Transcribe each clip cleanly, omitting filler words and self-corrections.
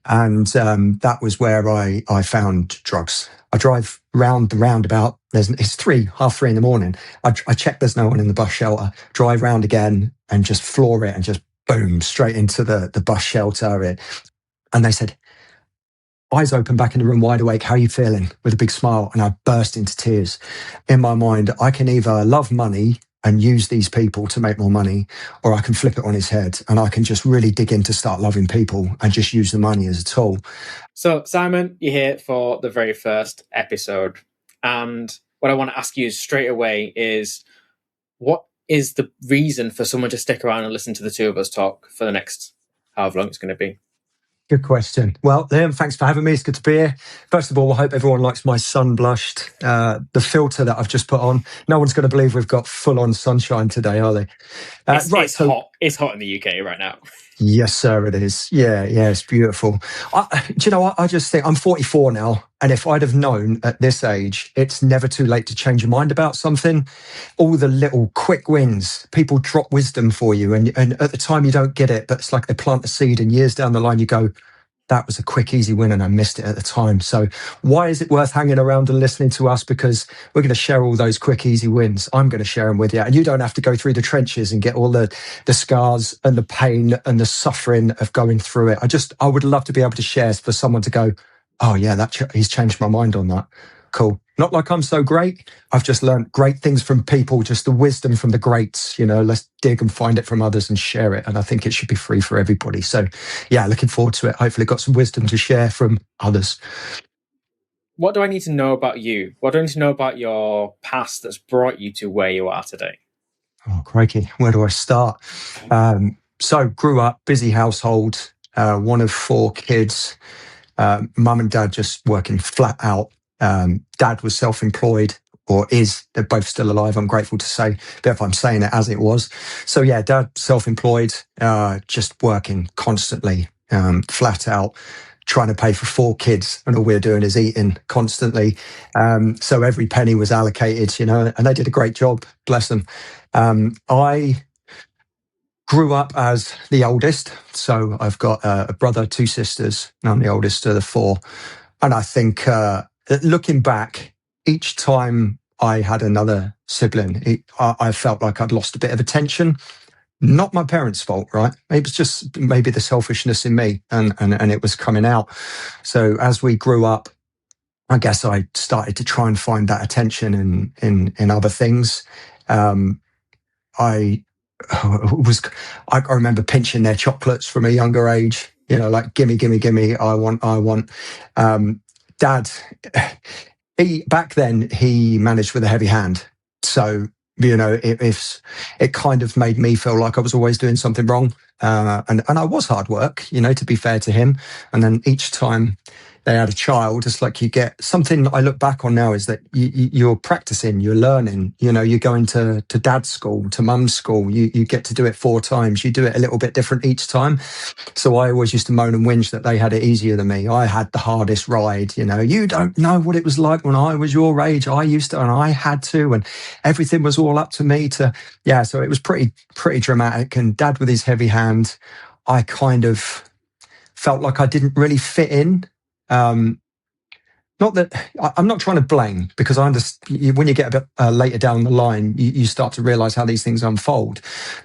And that was where I found drugs. I drive round the roundabout. It's 3:30 in the morning. I check there's no one in the bus shelter, drive round again and just floor it and just boom, straight into the bus shelter. And they said, eyes open, back in the room, wide awake, how are you feeling? With a big smile. And I burst into tears. In my mind, I can either love money and use these people to make more money, or I can flip it on his head and I can just really dig in to start loving people and just use the money as a tool. So, Simon, you're here for the very first episode. And what I want to ask you straight away is, what is the reason for someone to stick around and listen to the two of us talk for the next however long it's going to be? Good question. Well, Liam, thanks for having me. It's good to be here. First of all, I hope everyone likes my sun blushed, the filter that I've just put on. No one's going to believe we've got full-on sunshine today, are they? It's hot. It's hot in the UK right now. Yes, sir, it is. Yeah, it's beautiful. Do you know what? I just think I'm 44 now, and if I'd have known at this age, it's never too late to change your mind about something. All the little quick wins, people drop wisdom for you, and at the time you don't get it, but it's like they plant a seed, and years down the line you go, that was a quick, easy win, and I missed it at the time. So why is it worth hanging around and listening to us? Because we're going to share all those quick, easy wins. I'm going to share them with you. And you don't have to go through the trenches and get all the scars and the pain and the suffering of going through it. I would love to be able to share for someone to go, oh yeah, he's changed my mind on that. Cool. Not like I'm so great. I've just learned great things from people, just the wisdom from the greats. Let's dig and find it from others and share it. And I think it should be free for everybody. So yeah, looking forward to it. Hopefully got some wisdom to share from others. What do I need to know about you? What do I need to know about your past that's brought you to where you are today? Oh, crikey. Where do I start? So grew up, busy household, one of 4 kids, mum and dad just working flat out. Dad was self-employed, or is. They're both still alive, I'm grateful to say, but if I'm saying it as it was. So yeah, dad self-employed, just working constantly, flat out, trying to pay for 4 kids, and all we're doing is eating constantly. So every penny was allocated, and they did a great job, bless them. I grew up as the oldest, so I've got a brother, 2 sisters, and I'm the oldest of the 4. And I think looking back, each time I had another sibling, I felt like I'd lost a bit of attention. Not my parents' fault, right? It was just maybe the selfishness in me, and it was coming out. So as we grew up, I guess I started to try and find that attention in other things. I remember pinching their chocolates from a younger age, like gimme, I want. Dad, back then he managed with a heavy hand. So, it kind of made me feel like I was always doing something wrong. And I was hard work, to be fair to him. And then each time they had a child, it's like you get something I look back on now is that you're practicing, you're learning, you're going to dad's school, to mum's school, you get to do it 4 times, you do it a little bit different each time. So I always used to moan and whinge that they had it easier than me. I had the hardest ride, you don't know what it was like when I was your age. I used to, and I had to, and everything was all up to me so it was pretty dramatic. And dad with his heavy hand, I kind of felt like I didn't really fit in. Not that I'm not trying to blame, because I understand when you get a bit later down the line, you start to realize how these things unfold.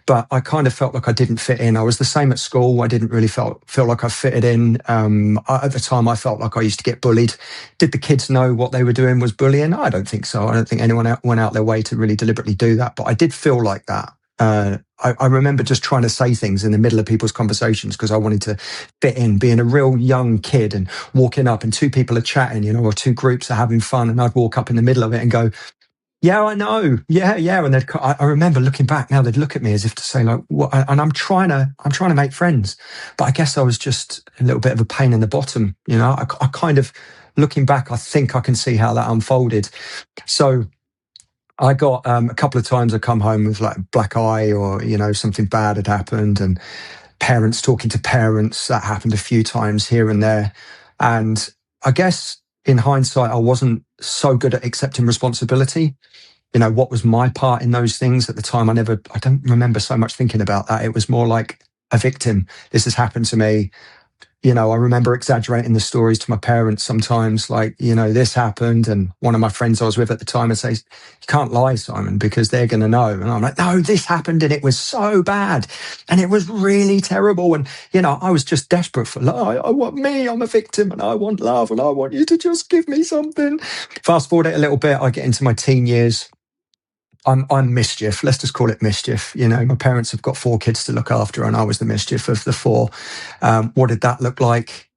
But I kind of felt like I didn't fit in. I was the same at school. I didn't really feel like I fitted in. At the time, I felt like I used to get bullied. Did the kids know what they were doing was bullying? I don't think so. I don't think anyone went out their way to really deliberately do that. But I did feel like that. I remember just trying to say things in the middle of people's conversations because I wanted to fit in, being a real young kid and walking up and 2 people are chatting, or 2 groups are having fun, and I'd walk up in the middle of it and go, yeah, I know. Yeah. And I remember looking back now, they'd look at me as if to say like, what? And I'm trying to make friends, but I guess I was just a little bit of a pain in the bottom. I kind of, looking back, I think I can see how that unfolded. So I got a couple of times I come home with like a black eye, or, something bad had happened, and parents talking to parents. That happened a few times here and there. And I guess in hindsight, I wasn't so good at accepting responsibility. What was my part in those things at the time? I don't remember so much thinking about that. It was more like a victim. This has happened to me. I remember exaggerating the stories to my parents sometimes, like, this happened. And one of my friends I was with at the time would say, you can't lie, Simon, because they're going to know. And I'm like, no, this happened and it was so bad. And it was really terrible. And, I was just desperate for love. I want me, I'm a victim and I want love and I want you to just give me something. Fast forward it a little bit, I get into my teen years. I'm mischief. Let's just call it mischief. My parents have got 4 kids to look after, and I was the mischief of the 4. What did that look like?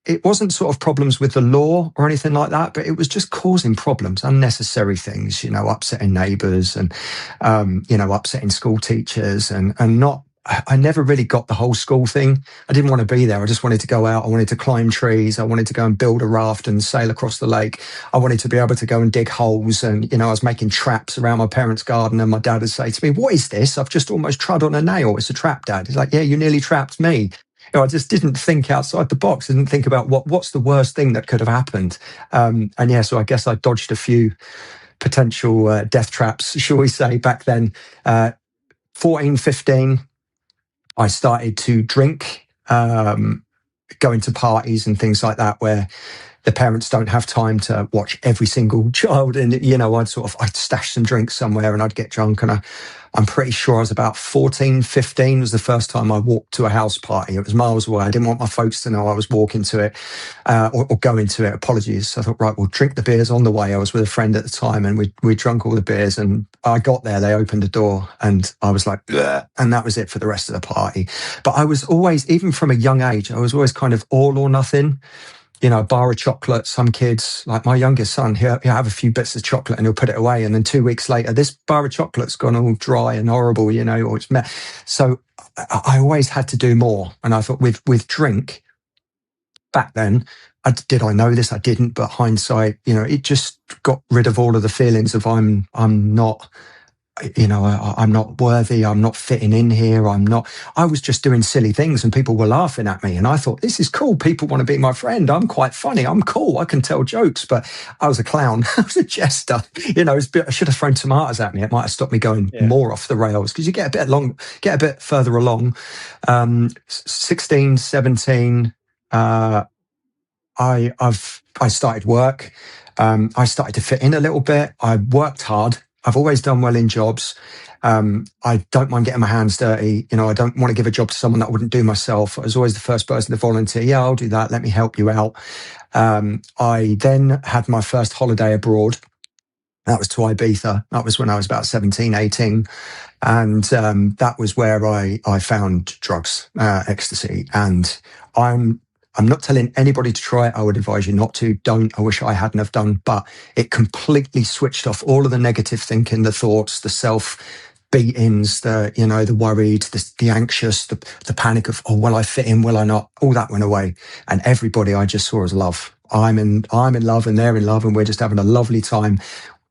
It wasn't sort of problems with the law or anything like that, but it was just causing problems, unnecessary things. Upsetting neighbours and upsetting school teachers, and not. I never really got the whole school thing. I didn't want to be there. I just wanted to go out. I wanted to climb trees. I wanted to go and build a raft and sail across the lake. I wanted to be able to go and dig holes. And, I was making traps around my parents' garden. And my dad would say to me, what is this? I've just almost trod on a nail. It's a trap, Dad. He's like, yeah, you nearly trapped me. I just didn't think outside the box. I didn't think about what's the worst thing that could have happened. So I guess I dodged a few potential death traps, shall we say, back then. 14, 15. I started to drink, going to parties and things like that where the parents don't have time to watch every single child. And, I'd stash some drinks somewhere and I'd get drunk. And I'm pretty sure I was about 14, 15 was the first time I walked to a house party. It was miles away. I didn't want my folks to know I was walking to it or going to it. Apologies. So I thought, right, we'll drink the beers on the way. I was with a friend at the time and we drank all the beers, and I got there, they opened the door and I was like, bleh, and that was it for the rest of the party. But I was always, even from a young age, I was always kind of all or nothing. A bar of chocolate. Some kids, like my youngest son, he'll have a few bits of chocolate and he'll put it away. And then 2 weeks later, this bar of chocolate's gone all dry and horrible, or it's So I always had to do more. And I thought with drink back then, did I know this? I didn't. But hindsight, it just got rid of all of the feelings of I'm not, I'm not worthy. I'm not fitting in here. I was just doing silly things and people were laughing at me. And I thought, this is cool. People want to be my friend. I'm quite funny. I'm cool. I can tell jokes, but I was a clown. I was a jester. I should have thrown tomatoes at me. It might have stopped me going more off the rails, because you get a bit further along. 16, 17, I started work. I started to fit in a little bit. I worked hard. I've always done well in jobs. I don't mind getting my hands dirty. I don't want to give a job to someone that I wouldn't do myself. I was always the first person to volunteer. Yeah, I'll do that. Let me help you out. I then had my first holiday abroad. That was to Ibiza. That was when I was about 17, 18. And that was where I found drugs, ecstasy. And I'm not telling anybody to try it. I would advise you not to. Don't. I wish I hadn't have done. But it completely switched off all of the negative thinking, the thoughts, the self beatings, the worried, the anxious, the panic of, oh, will I fit in? Will I not? All that went away. And everybody I just saw as love. I'm in love and they're in love and we're just having a lovely time,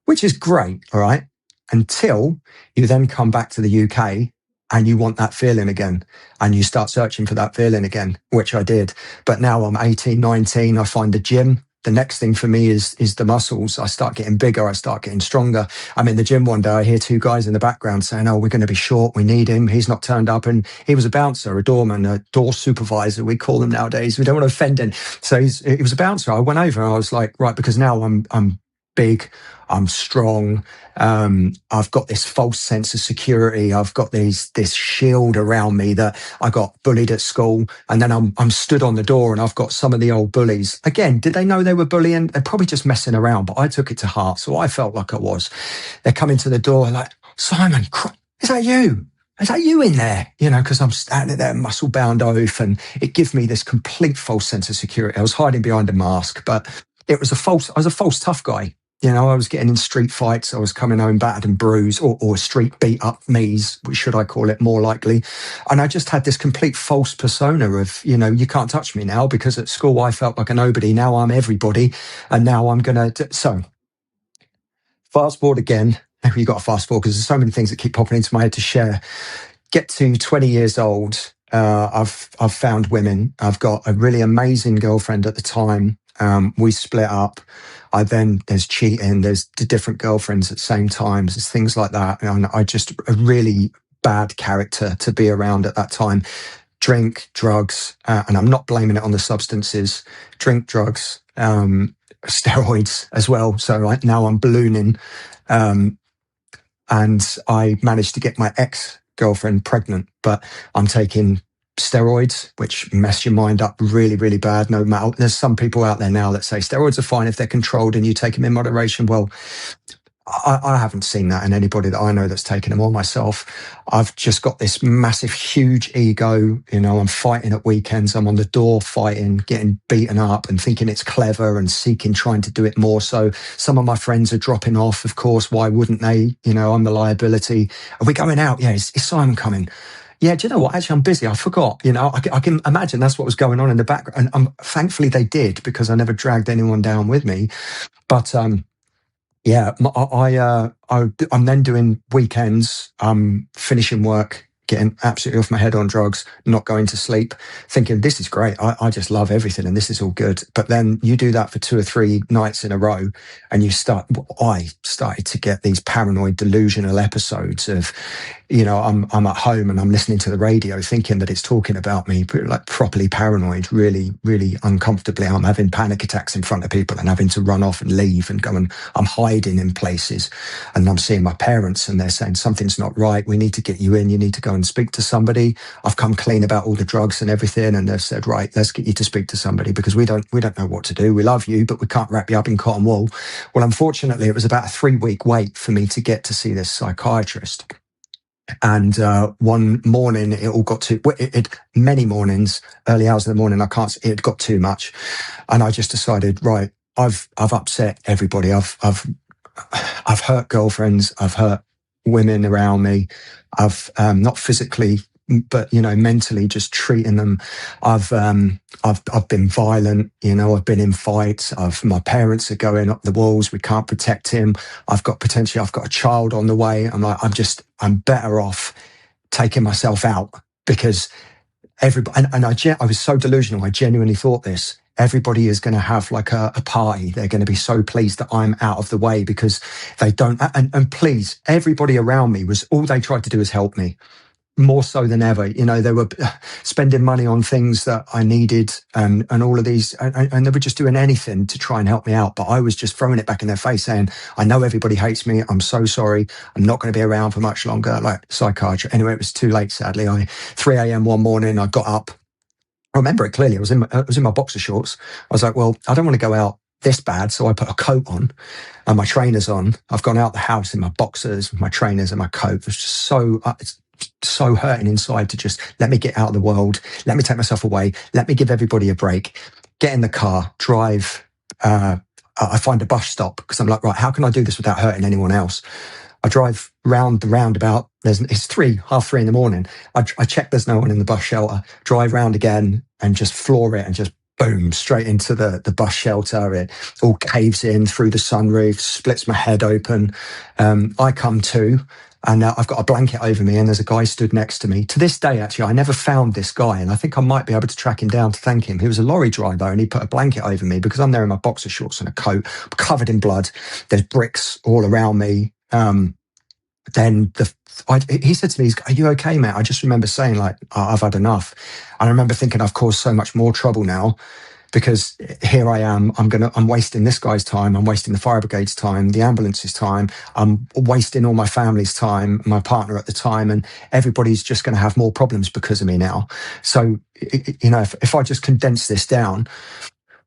which is great. All right. Until you then come back to the UK and you want that feeling again and you start searching for that feeling again, which I did. But now I'm 18, 19, I find the gym. The next thing for me is the muscles. I start getting bigger. I start getting stronger. I'm in the gym one day. I hear 2 guys in the background saying, oh, we're going to be short. We need him. He's not turned up. And he was a bouncer, a doorman, a door supervisor. We call them nowadays. We don't want to offend him. So he was a bouncer. I went over and I was like, right, because now I'm big, I'm strong, I've got this false sense of security, I've got this shield around me that I got bullied at school, and then I'm stood on the door and I've got some of the old bullies. Again, did they know they were bullying? They're probably just messing around, but I took it to heart, so I felt like I was. They're coming to the door like, Simon, is that you? Is that you in there? Because I'm standing there muscle bound oaf, and it gives me this complete false sense of security. I was hiding behind a mask, but I was a false tough guy. I was getting in street fights. I was coming home battered and bruised, or street beat up me's, which should I call it more likely. And I just had this complete false persona of, you can't touch me now, because at school I felt like a nobody. Now I'm everybody. And now I'm going to. So fast forward again. You've got to fast forward because there's so many things that keep popping into my head to share. Get to 20 years old. I've found women. I've got a really amazing girlfriend at the time. We split up. There's cheating, there's the different girlfriends at the same time, there's things like that. And I just a really bad character to be around at that time. drink, drugs, and I'm not blaming it on the substances, drink, drugs, steroids as well. So now I'm ballooning. And I managed to get my ex-girlfriend pregnant, but I'm taking steroids, which mess your mind up really, really bad. No matter, there's some people out there now that say steroids are fine if they're controlled and you take them in moderation. Well, I haven't seen that in anybody that I know that's taken them, or myself. I've just got this massive, huge ego. You know, I'm fighting at weekends. I'm on the door fighting, getting beaten up and thinking it's clever and trying to do it more. So some of my friends are dropping off. Of course, why wouldn't they? You know, I'm the liability. Are we going out? Yeah, is Simon coming? Yeah, do you know what? Actually, I'm busy. I forgot. You know, I can imagine that's what was going on in the background. And thankfully they did, because I never dragged anyone down with me. But yeah, I'm then doing weekends, finishing work, getting absolutely off my head on drugs, not going to sleep, thinking this is great. I just love everything and this is all good. But then you do that for 2 or 3 nights in a row and I started to get these paranoid delusional episodes of, you know, I'm at home and I'm listening to the radio thinking that it's talking about me, like properly paranoid, really, really uncomfortably. I'm having panic attacks in front of people and having to run off and leave and go, and I'm hiding in places, and I'm seeing my parents and they're saying something's not right. We need to get you in. You need to go and speak to somebody. I've come clean about all the drugs and everything. And they've said, right, let's get you to speak to somebody because we don't know what to do. We love you, but we can't wrap you up in cotton wool. Well, unfortunately, it was about a 3-week wait for me to get to see this psychiatrist. And one morning, it all got too. Many mornings, early hours of the morning, it got too much, and I just decided, right, I've upset everybody. I've hurt girlfriends. I've hurt women around me. I've not physically, but you know, mentally, just treating them. I've been violent. You know, I've been in fights. My parents are going up the walls. We can't protect him. I've got a child on the way. I'm like, I'm better off taking myself out, because everybody, and I was so delusional. I genuinely thought this. Everybody is going to have like a party. They're going to be so pleased that I'm out of the way, because they don't. And please, everybody around me all they tried to do is help me. More so than ever, you know, they were spending money on things that I needed, and all of these, and they were just doing anything to try and help me out. But I was just throwing it back in their face, saying, "I know everybody hates me. I'm so sorry. I'm not going to be around for much longer." Like psychiatry. Anyway, it was too late. Sadly, 3 a.m. one morning, I got up. I remember it clearly. I was in my boxer shorts. I was like, "Well, I don't want to go out this bad," so I put a coat on and my trainers on. I've gone out the house in my boxers, my trainers, and my coat. It was just it's so hurting inside to just let me get out of the world, let me take myself away, let me give everybody a break, get in the car, drive. I find a bus stop because I'm like, right, how can I do this without hurting anyone else? I drive round the roundabout. It's 3:30 in the morning. I check there's no one in the bus shelter, drive round again and just floor it and just boom, straight into the bus shelter. It all caves in through the sunroof, splits my head open. I come to, and I've got a blanket over me, and there's a guy stood next to me. To this day, actually, I never found this guy, and I think I might be able to track him down to thank him. He was a lorry driver, and he put a blanket over me because I'm there in my boxer shorts and a coat, covered in blood. There's bricks all around me. Then he said to me, "Are you okay, mate?" I just remember saying, like, "I've had enough." And I remember thinking, I've caused so much more trouble now, because here I am, I'm wasting this guy's time, I'm wasting the fire brigade's time, the ambulance's time, I'm wasting all my family's time, my partner at the time, and everybody's just going to have more problems because of me now. So, you know, if I just condense this down,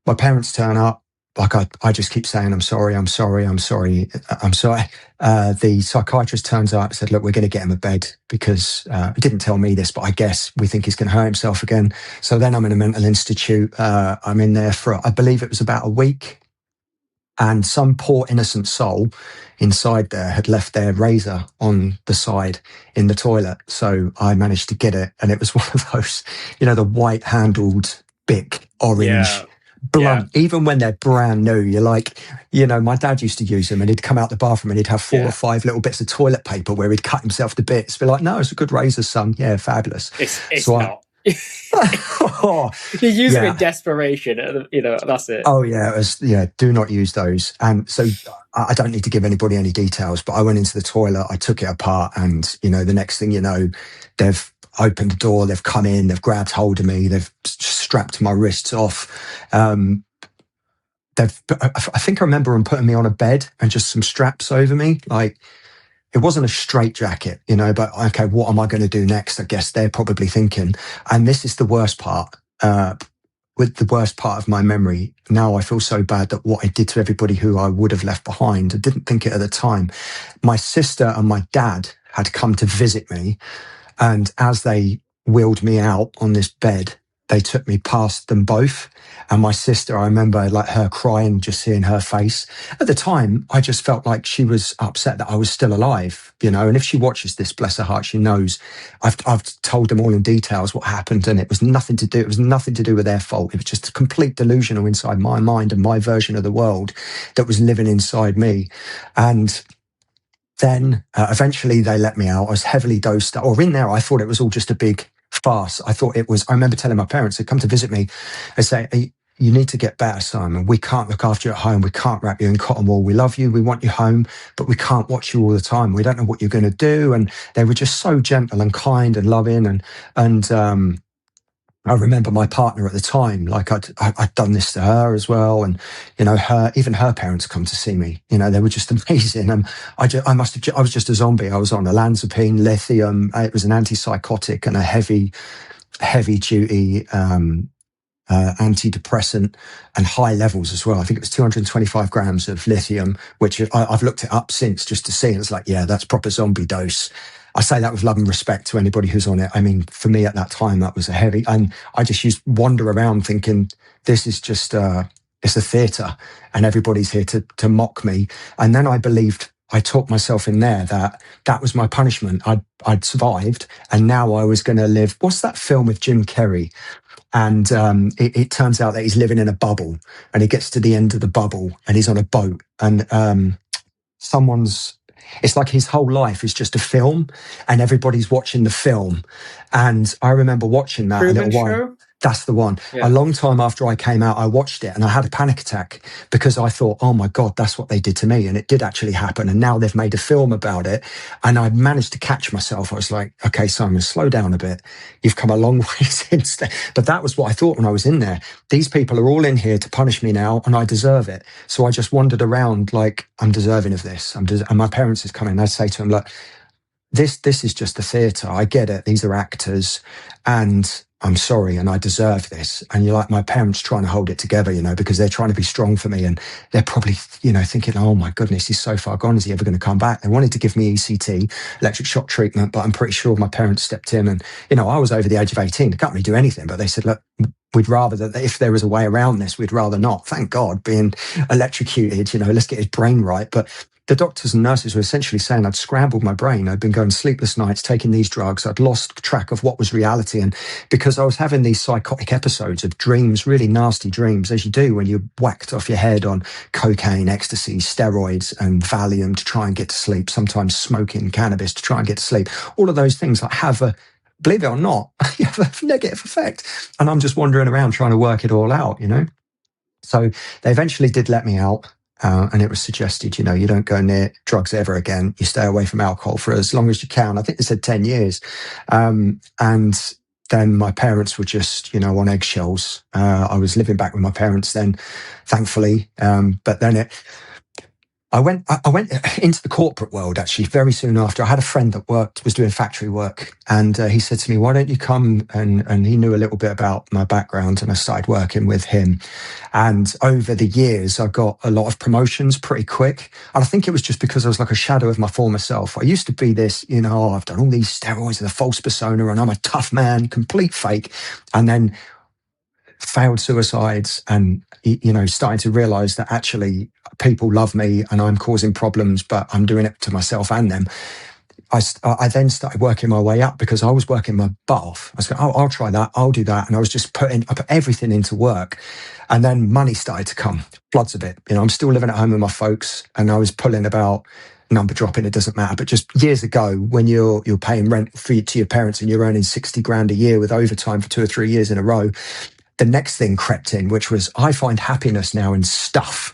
my parents turn up, like I just keep saying, I'm sorry. The psychiatrist turns up and said, look, we're going to get him a bed, because he didn't tell me this, but I guess we think he's going to hurt himself again. So then I'm in a mental institute. I'm in there for, I believe it was about a week. And some poor innocent soul inside there had left their razor on the side in the toilet. So I managed to get it. And it was one of those, you know, the white handled, big, orange, blunt. Yeah. Even when they're brand new, you're like, you know, my dad used to use them, and he'd come out the bathroom and he'd have 4 or 5 little bits of toilet paper where he'd cut himself to bits. Be like, no, it's a good razor, son. Yeah, fabulous. It's so not. You use them in desperation, you know, that's it. Oh yeah, do not use those. So I don't need to give anybody any details, but I went into the toilet, I took it apart, and you know, the next thing you know, opened the door, they've come in, they've grabbed hold of me, they've strapped my wrists off. I think I remember them putting me on a bed and just some straps over me. Like, it wasn't a straight jacket, you know, but okay, what am I going to do next? I guess they're probably thinking. And this is the worst part. With the worst part of my memory, now I feel so bad that what I did to everybody who I would have left behind, I didn't think it at the time. My sister and my dad had come to visit me, and as they wheeled me out on this bed, they took me past them both. And my sister, I remember like her crying, just seeing her face. At the time, I just felt like she was upset that I was still alive, you know. And if she watches this, bless her heart, she knows I've told them all in details what happened, and it was nothing to do. It was nothing to do with their fault. It was just a complete delusional inside my mind and my version of the world that was living inside me. And then eventually they let me out. I was heavily dosed, or in there, I thought it was all just a big farce. I thought it was, I remember telling my parents, they'd come to visit me, they say, hey, you need to get better, Simon. We can't look after you at home. We can't wrap you in cotton wool. We love you. We want you home, but we can't watch you all the time. We don't know what you're going to do. And they were just so gentle and kind and loving. And I remember my partner at the time, like I'd done this to her as well. And, you know, even her parents come to see me, you know, they were just amazing. And I was just a zombie. I was on olanzapine, lithium. It was an antipsychotic and a heavy duty, antidepressant, and high levels as well. I think it was 225 grams of lithium, which I've looked it up since just to see. And it's like, yeah, that's proper zombie dose. I say that with love and respect to anybody who's on it. I mean, for me at that time, that was a heavy, and I just used to wander around thinking, this is just, it's a theatre and everybody's here to mock me. And then I believed, I taught myself in there that was my punishment. I'd survived, and now I was going to live. What's that film with Jim Carrey? And it turns out that he's living in a bubble, and he gets to the end of the bubble and he's on a boat, and it's like his whole life is just a film and everybody's watching the film. And I remember watching that a little while. Show? That's the one. Yeah. A long time after I came out, I watched it and I had a panic attack because I thought, oh my God, that's what they did to me. And it did actually happen. And now they've made a film about it. And I managed to catch myself. I was like, okay, Simon, slow down a bit. You've come a long way since then. But that was what I thought when I was in there. These people are all in here to punish me now and I deserve it. So I just wandered around like, I'm deserving of this. And my parents is coming. I'd say to them, look, this is just a theatre. I get it. These are actors and I'm sorry, and I deserve this. And you're like, my parents trying to hold it together, you know, because they're trying to be strong for me. And they're probably, you know, thinking, oh my goodness, he's so far gone. Is he ever going to come back? They wanted to give me ECT, electric shock treatment, but I'm pretty sure my parents stepped in. And, you know, I was over the age of 18. They can't really do anything, but they said, look, we'd rather that if there was a way around this, we'd rather not. Thank God, being electrocuted, you know, let's get his brain right. But the doctors and nurses were essentially saying I'd scrambled my brain. I'd been going sleepless nights, taking these drugs. I'd lost track of what was reality. And because I was having these psychotic episodes of dreams, really nasty dreams, as you do when you're whacked off your head on cocaine, ecstasy, steroids, and Valium to try and get to sleep, sometimes smoking cannabis to try and get to sleep. All of those things like have a, believe it or not, have a negative effect. And I'm just wandering around trying to work it all out, you know? So they eventually did let me out. And it was suggested, you know, you don't go near drugs ever again. You stay away from alcohol for as long as you can. I think they said 10 years. And then my parents were just, you know, on eggshells. I was living back with my parents then, thankfully. But then I went into the corporate world actually very soon after. I had a friend that was doing factory work, and he said to me, why don't you come? And he knew a little bit about my background, and I started working with him. And over the years, I got a lot of promotions pretty quick. And I think it was just because I was like a shadow of my former self. I used to be this, you know, I've done all these steroids and a false persona, and I'm a tough man, complete fake. And then failed suicides and, you know, starting to realize that actually people love me and I'm causing problems, but I'm doing it to myself and them. I then started working my way up because I was working my butt off. I was going, oh, I'll try that. I'll do that. And I was just I put everything into work. And then money started to come, floods of it. You know, I'm still living at home with my folks and I was pulling about number dropping, it doesn't matter. But just years ago, when you're paying rent to your parents and you're earning 60 grand a year with overtime for 2 or 3 years in a row, the next thing crept in, which was I find happiness now in stuff,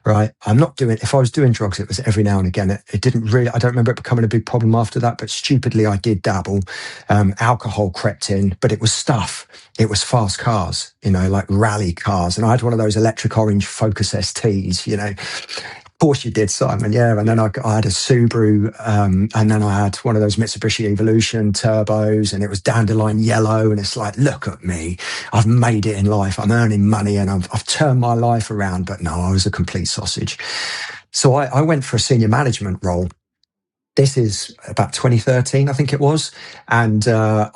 right? If I was doing drugs, it was every now and again. It didn't really, I don't remember it becoming a big problem after that, but stupidly, I did dabble. Alcohol crept in, but it was stuff. It was fast cars, like rally cars. And I had one of those electric orange Focus STs, Of course you did, Simon. Yeah. And then I had a Subaru, and then I had one of those Mitsubishi Evolution turbos, and it was dandelion yellow. And it's like, look at me. I've made it in life. I'm earning money and I've turned my life around. But no, I was a complete sausage. So I went for a senior management role. This is about 2013, I think it was. And I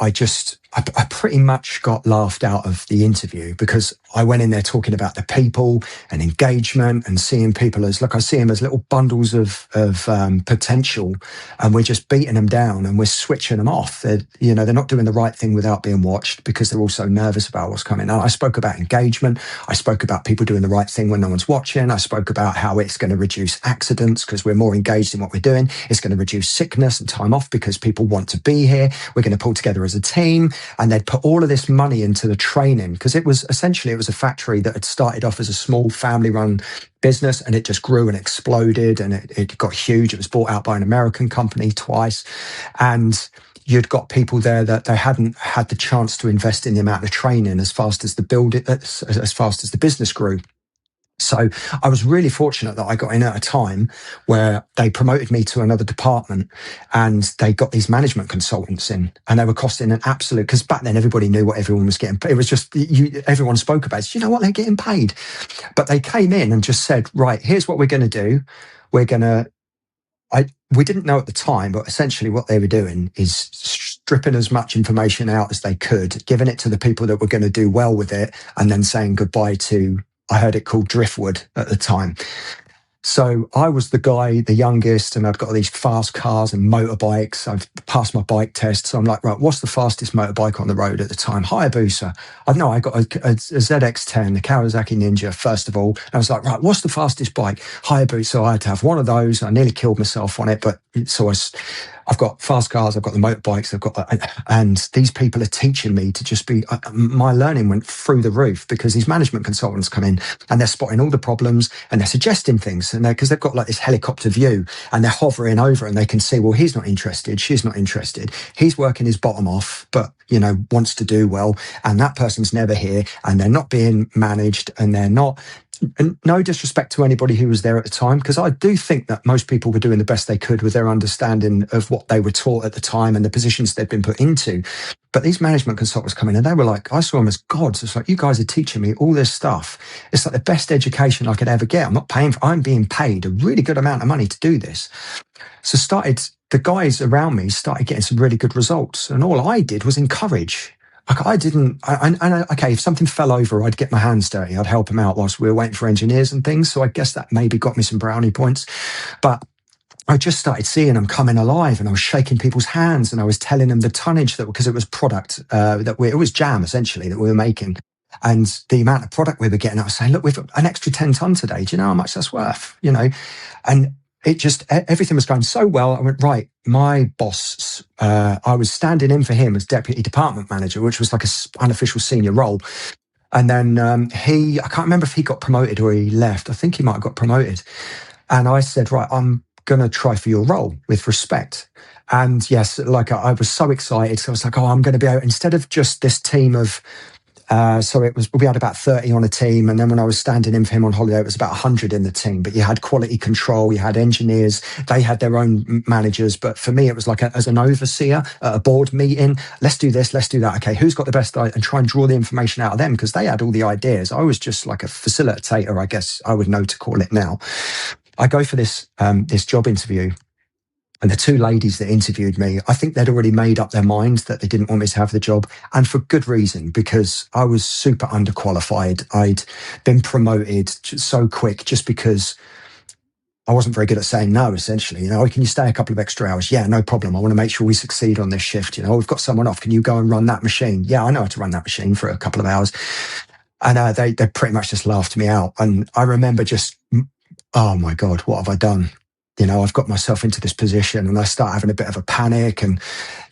pretty much got laughed out of the interview because I went in there talking about the people and engagement and seeing people as, I see them as little bundles of potential, and we're just beating them down and we're switching them off. They're not doing the right thing without being watched because they're also nervous about what's coming. And I spoke about engagement. I spoke about people doing the right thing when no one's watching. I spoke about how it's going to reduce accidents because we're more engaged in what we're doing. It's going to reduce sickness and time off because people want to be here. We're going to pull together as a team. And they'd put all of this money into the training because it was a factory that had started off as a small family-run business, and it just grew and exploded, and it got huge. It was bought out by an American company twice, and you'd got people there that they hadn't had the chance to invest in the amount of training as fast as the business grew. So I was really fortunate that I got in at a time where they promoted me to another department, and they got these management consultants in, and they were costing an absolute, because back then everybody knew what everyone was getting. It was just, everyone spoke about it. You know what? They're getting paid. But they came in and just said, right, here's what we're going to do. We didn't know at the time, but essentially what they were doing is stripping as much information out as they could, giving it to the people that were going to do well with it, and then saying goodbye to, I heard it called driftwood at the time. So I was the guy, the youngest, and I've got these fast cars and motorbikes. I've passed my bike test. So I'm like, right, what's the fastest motorbike on the road at the time? Hayabusa. I got a ZX10, the Kawasaki Ninja, first of all. And I was like, right, what's the fastest bike? Hayabusa. So I had to have one of those. I nearly killed myself on it, but I've got fast cars, I've got the motorbikes, and these people are teaching me to just be, my learning went through the roof because these management consultants come in and they're spotting all the problems and they're suggesting things, and because they've got like this helicopter view and they're hovering over and they can see, well, he's not interested, she's not interested, he's working his bottom off, but wants to do well, and that person's never here, and they're not being managed, and they're not. And no disrespect to anybody who was there at the time, because I do think that most people were doing the best they could with their understanding of what they were taught at the time and the positions they'd been put into. But these management consultants come in and they were like, I saw them as gods. It's like, you guys are teaching me all this stuff. It's like the best education I could ever get. I'm being paid a really good amount of money to do this. So the guys around me started getting some really good results. And all I did was encourage. Okay, if something fell over, I'd get my hands dirty. I'd help them out whilst we were waiting for engineers and things. So I guess that maybe got me some brownie points. But I just started seeing them coming alive, and I was shaking people's hands, and I was telling them the tonnage because it was product it was jam essentially that we were making. And the amount of product we were getting, I was saying, look, we've got an extra 10 ton today. Do you know how much that's worth? And it just, everything was going so well. I went, right, my boss, I was standing in for him as deputy department manager, which was like an unofficial senior role. And then I can't remember if he got promoted or he left. I think he might have got promoted. And I said, right, I'm going to try for your role with respect. And yes, I was so excited. So I was like, I'm going to be out, instead of just this team of, we had about 30 on a team. And then when I was standing in for him on holiday, it was about 100 in the team. But you had quality control, you had engineers, they had their own managers. But for me, it was like as an overseer at a board meeting, let's do this, let's do that. Okay, who's got the best idea? And try and draw the information out of them because they had all the ideas. I was just like a facilitator, I guess I would know to call it now. I go for this job interview. And the two ladies that interviewed me, I think they'd already made up their minds that they didn't want me to have the job. And for good reason, because I was super underqualified. I'd been promoted so quick just because I wasn't very good at saying no, essentially. Can you stay a couple of extra hours? Yeah, no problem. I want to make sure we succeed on this shift. We've got someone off. Can you go and run that machine? Yeah, I know how to run that machine for a couple of hours. And they pretty much just laughed me out. And I remember just, oh my God, what have I done? I've got myself into this position, and I start having a bit of a panic. And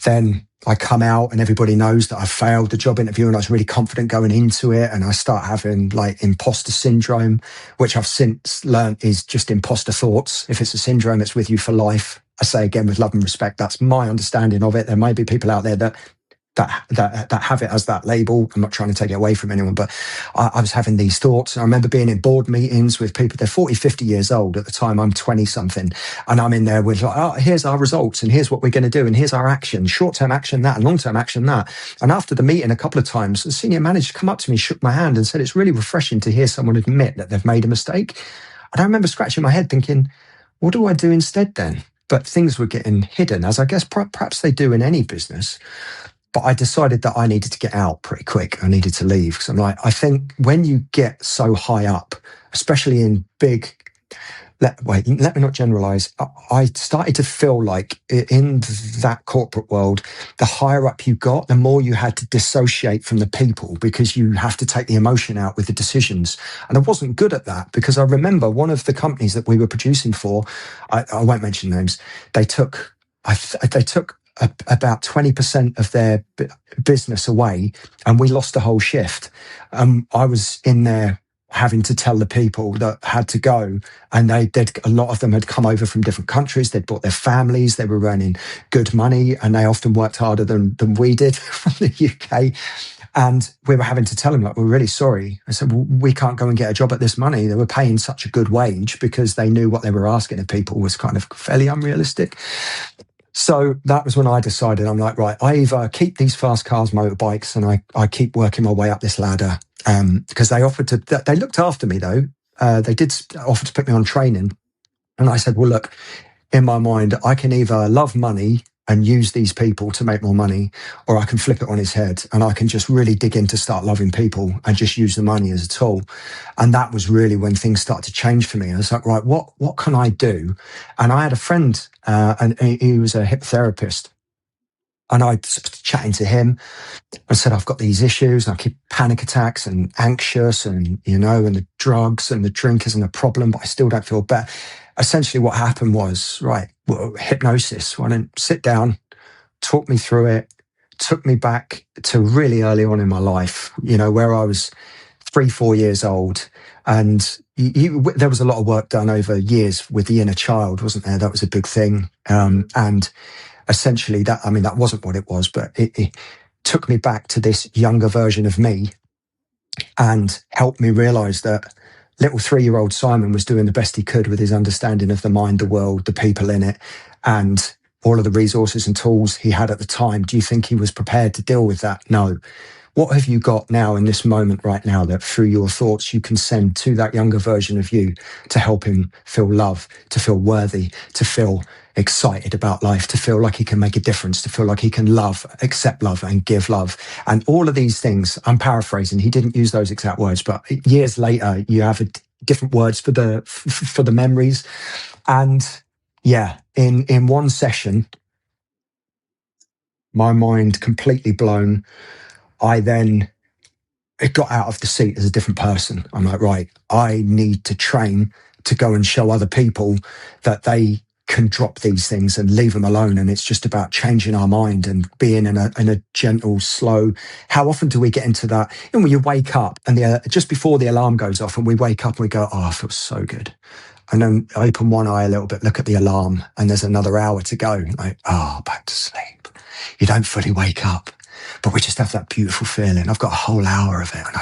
then I come out and everybody knows that I failed the job interview, and I was really confident going into it. And I start having like imposter syndrome, which I've since learned is just imposter thoughts. If it's a syndrome, it's with you for life. I say again, with love and respect, that's my understanding of it. There may be people out there that have it as that label. I'm not trying to take it away from anyone, but I was having these thoughts. I remember being in board meetings with people, they're 40, 50 years old at the time. I'm 20 something. And I'm in there with like, oh, here's our results and here's what we're going to do. And here's our action, short-term action, that, and long-term action, that. And after the meeting, a couple of times, the senior manager come up to me, shook my hand and said, it's really refreshing to hear someone admit that they've made a mistake. And I remember scratching my head thinking, what do I do instead then? But things were getting hidden, as I guess perhaps they do in any business. But I decided that I needed to get out pretty quick. I needed to leave because I'm like, I think when you get so high up, especially in big, let me not generalize. I started to feel like in that corporate world, the higher up you got, the more you had to dissociate from the people because you have to take the emotion out with the decisions. And I wasn't good at that because I remember one of the companies that we were producing for, I won't mention names, they took about 20% of their business away, and we lost a whole shift. I was in there having to tell the people that had to go, and a lot of them had come over from different countries. They'd brought their families. They were earning good money, and they often worked harder than we did from the UK. And we were having to tell them, like, we're really sorry. I said, well, we can't go and get a job at this money. They were paying such a good wage because they knew what they were asking of people was kind of fairly unrealistic. So that was when I decided, I'm like, right, I either keep these fast cars, motorbikes, and I keep working my way up this ladder. Because they looked after me though. They did offer to put me on training. And I said, well, look, in my mind, I can either love money and use these people to make more money, or I can flip it on his head and I can just really dig in to start loving people and just use the money as a tool. And that was really when things started to change for me. I was like, right, what can I do? And I had a friend, and he was a hypnotherapist. And I was chatting to him. I said, I've got these issues. I keep panic attacks and anxious and, and the drugs and the drink isn't a problem, but I still don't feel better. Essentially what happened was, right, hypnosis. Why don't sit down, talk me through it, took me back to really early on in my life, where I was 3-4 years old. And there was a lot of work done over years with the inner child, wasn't there? That was a big thing. And essentially that wasn't what it was, but it took me back to this younger version of me and helped me realize that little 3-year-old Simon was doing the best he could with his understanding of the mind, the world, the people in it, and all of the resources and tools he had at the time. Do you think he was prepared to deal with that? No. What have you got now in this moment right now that through your thoughts you can send to that younger version of you to help him feel love, to feel worthy, to feel excited about life, to feel like he can make a difference, to feel like he can love, accept love and give love. And all of these things, I'm paraphrasing, he didn't use those exact words, but years later you have different words for the memories. And yeah, in one session, my mind completely blown. It got out of the seat as a different person. I'm like, right, I need to train to go and show other people that they can drop these things and leave them alone. And it's just about changing our mind and being in a gentle, slow. How often do we get into that? When you wake up and just before the alarm goes off and we wake up and we go, oh, I feel so good. And then I open one eye a little bit, look at the alarm, and there's another hour to go. Like, back to sleep. You don't fully wake up. But we just have that beautiful feeling. I've got a whole hour of it. And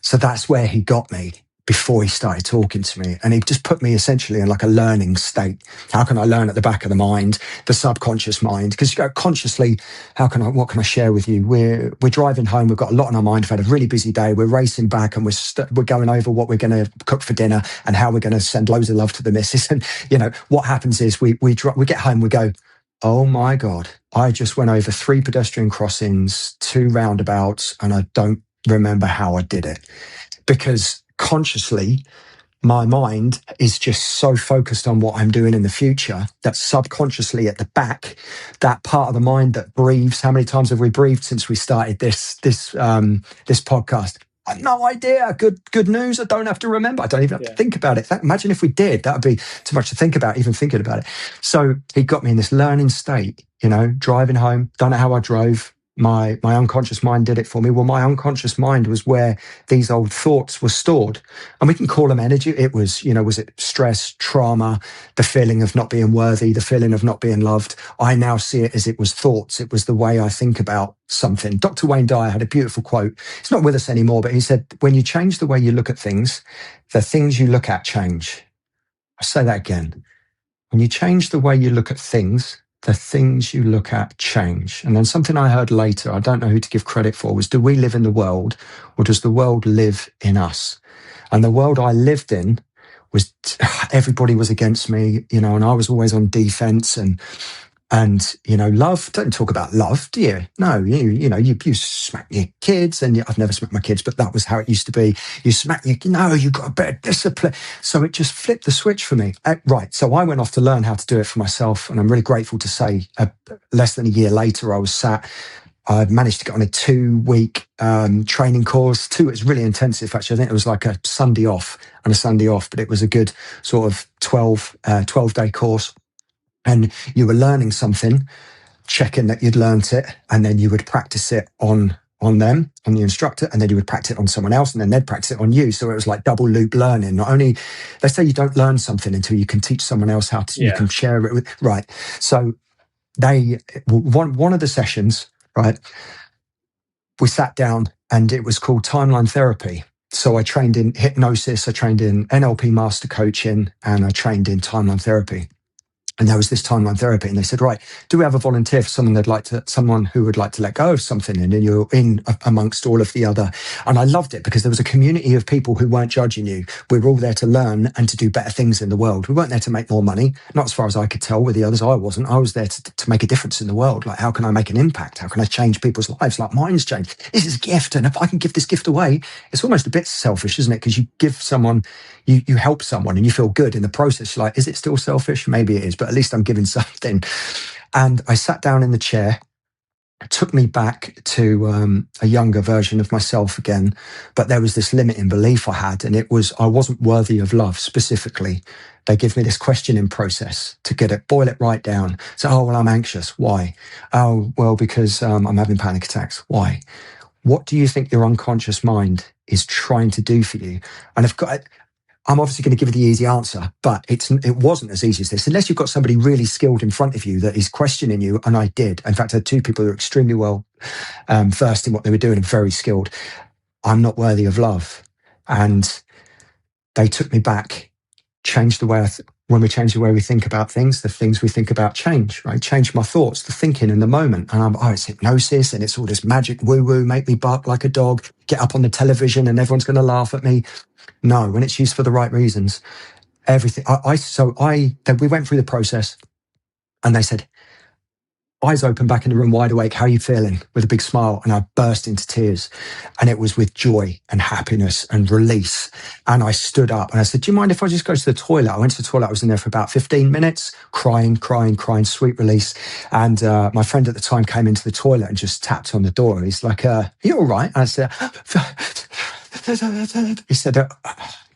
so that's where he got me before he started talking to me. And he just put me essentially in like a learning state. How can I learn at the back of the mind, the subconscious mind? Because you go consciously, what can I share with you? We're driving home. We've got a lot on our mind. We've had a really busy day. We're racing back and we're going over what we're going to cook for dinner and how we're going to send loads of love to the missus. And, what happens is we get home, we go, oh my God, I just went over 3 pedestrian crossings, 2 roundabouts, and I don't remember how I did it. Because consciously, my mind is just so focused on what I'm doing in the future that subconsciously at the back, that part of the mind that breathes, how many times have we breathed since we started this podcast? I've no idea. Good news. I don't have to remember. I don't even have to think about it. Imagine if we did. That would be too much to think about, even thinking about it. So he got me in this learning state, driving home. Don't know how I drove. My unconscious mind did it for me. Well, my unconscious mind was where these old thoughts were stored. And we can call them energy. It was, was it stress, trauma, the feeling of not being worthy, the feeling of not being loved? I now see it as it was thoughts. It was the way I think about something. Dr. Wayne Dyer had a beautiful quote. He's not with us anymore, but he said, when you change the way you look at things, the things you look at change. I'll say that again. When you change the way you look at things, the things you look at change. And then something I heard later, I don't know who to give credit for, was, do we live in the world or does the world live in us? And the world I lived in was, everybody was against me, and I was always on defense and love, don't talk about love, do you? No, you smack your kids and I've never smacked my kids, but that was how it used to be. You smack you've got a bit of discipline. So it just flipped the switch for me. Right. So I went off to learn how to do it for myself. And I'm really grateful to say less than a year later, I managed to get on a 2-week training course. It's really intensive, actually. I think it was like a Sunday off and a Sunday off, but it was a good sort of 12-day course. And you were learning something, checking that you'd learnt it, and then you would practice it on them, on the instructor, and then you would practice it on someone else, and then they'd practice it on you. So it was like double loop learning. Not only, they say you don't learn something until you can teach someone else how to, you can share it with, right. So one of the sessions, right, we sat down and it was called timeline therapy. So I trained in hypnosis, I trained in NLP master coaching, and I trained in timeline therapy. And there was this timeline therapy, and they said, right, do we have a volunteer for someone who would like to let go of something? And then you're in amongst all of the other. And I loved it because there was a community of people who weren't judging you. We were all there to learn and to do better things in the world. We weren't there to make more money, not as far as I could tell with the others. I wasn't. I was there to make a difference in the world. Like, how can I make an impact? How can I change people's lives? Like, mine's changed. This is a gift. And if I can give this gift away, it's almost a bit selfish, isn't it? Because you give someone, you help someone and you feel good in the process. You're like, is it still selfish? Maybe it is, but at least I'm giving something. And I sat down in the chair. It took me back to a younger version of myself again, but there was this limiting belief I had, and it was I wasn't worthy of love specifically. They give me this questioning process to boil it right down. So, oh, well, I'm anxious. Why? Oh, well, because I'm having panic attacks. Why? What do you think your unconscious mind is trying to do for you? And I'm obviously going to give you the easy answer, but it wasn't as easy as this. Unless you've got somebody really skilled in front of you that is questioning you, and I did. In fact, I had 2 people who were extremely well versed in what they were doing and very skilled. I'm not worthy of love. And they took me back, changed the way when we change the way we think about things, the things we think about change, right? Change my thoughts, the thinking in the moment. And it's hypnosis and it's all this magic woo-woo, make me bark like a dog, get up on the television and everyone's going to laugh at me. No, when it's used for the right reasons, everything. Then we went through the process and they said, eyes open, back in the room, wide awake. How are you feeling? With a big smile. And I burst into tears, and it was with joy and happiness and release. And I stood up and I said, do you mind if I just go to the toilet? I went to the toilet. I was in there for about 15 minutes, crying, sweet release. And my friend at the time came into the toilet and just tapped on the door. He's like, are you all right? And I said, he said,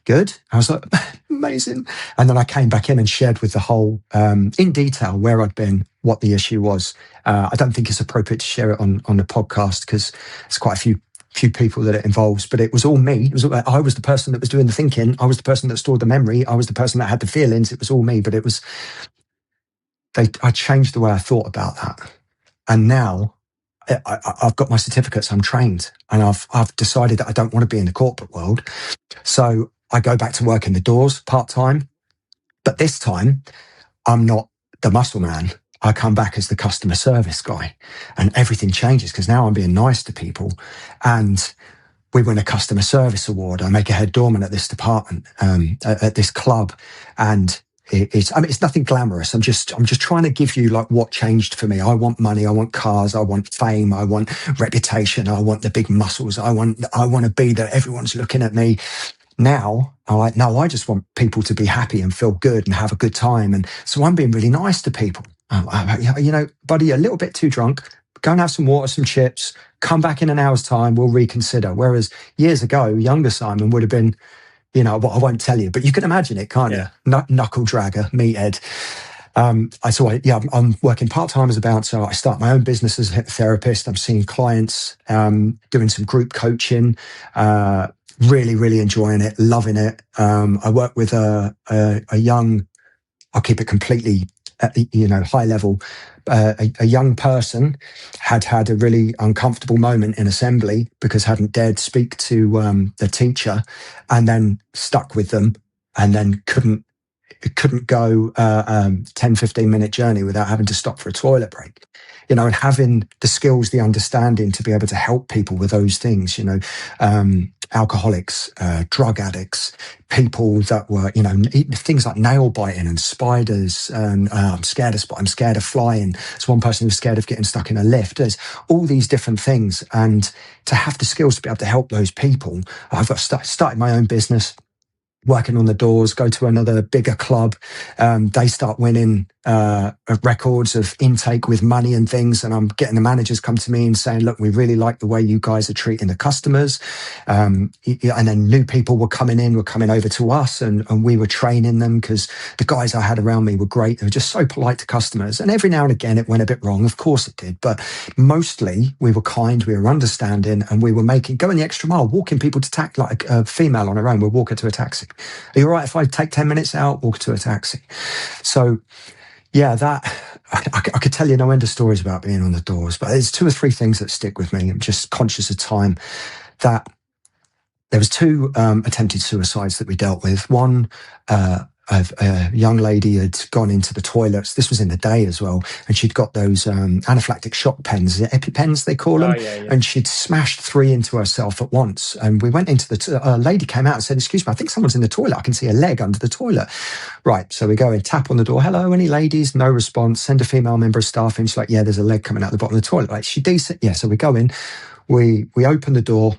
good. I was like, amazing. And then I came back in and shared with the whole, in detail, where I'd been, what the issue was. I don't think it's appropriate to share it on the podcast because it's quite a few people that it involves, but it was all me. I was the person that was doing the thinking. I was the person that stored the memory. I was the person that had the feelings. It was all me, but I changed the way I thought about that. And now I've got my certificates. I'm trained, and I've decided that I don't want to be in the corporate world. So I go back to work in the doors part-time, but this time I'm not the muscle man. I come back as the customer service guy, and everything changes because now I'm being nice to people, and we win a customer service award. I make a head doorman at this department, at this club, and it's nothing glamorous. I'm just trying to give you like what changed for me. I want money. I want cars. I want fame. I want reputation. I want the big muscles. I want to be that everyone's looking at me. Now, I just want people to be happy and feel good and have a good time. And so I'm being really nice to people. Buddy, a little bit too drunk. go and have some water, some chips, come back in an hour's time, we'll reconsider. Whereas years ago, younger Simon would have been, well, I won't tell you, but you can imagine it, can't you? Knuckle dragger, meathead. I'm working part-time as a bouncer. I start my own business as a hypnotherapist. I'm seeing clients, doing some group coaching, really, really enjoying it, loving it. I work with a young, I'll keep it completely at the, high level. A young person had a really uncomfortable moment in assembly because hadn't dared speak to the teacher, and then stuck with them, and then couldn't go 10-15 minute journey without having to stop for a toilet break. And having the skills, the understanding to be able to help people with those things, alcoholics, drug addicts, people that were, things like nail biting and spiders, and I'm scared of flying. There's one person who's scared of getting stuck in a lift. There's all these different things. And to have the skills to be able to help those people, I've got started my own business, working on the doors, go to another bigger club. They start winning records of intake with money and things. And I'm getting the managers come to me and saying, look, we really like the way you guys are treating the customers. And then new people were coming over to us, and we were training them because the guys I had around me were great. They were just so polite to customers. And every now and again, it went a bit wrong. Of course it did. But mostly we were kind, we were understanding, and we were going the extra mile, walking people to like a female on her own. We'll walk her to a taxi. Are you all right if I take 10 minutes out, walk to a taxi? So, yeah, I could tell you no end of stories about being on the doors, but there's 2 or 3 things that stick with me. I'm just conscious of time. That there was 2 attempted suicides that we dealt with. One, a young lady had gone into the toilets. This was in the day as well, and she'd got those anaphylactic shock pens, the EpiPens they call them, and she'd smashed 3 into herself at once. And we went into the lady came out and said, "Excuse me, I think someone's in the toilet. I can see a leg under the toilet." Right, so we go and tap on the door. "Hello, any ladies?" No response. Send a female member of staff in. She's like, "Yeah, there's a leg coming out the bottom of the toilet." Like, she decent? Yeah. So we go in, we open the door,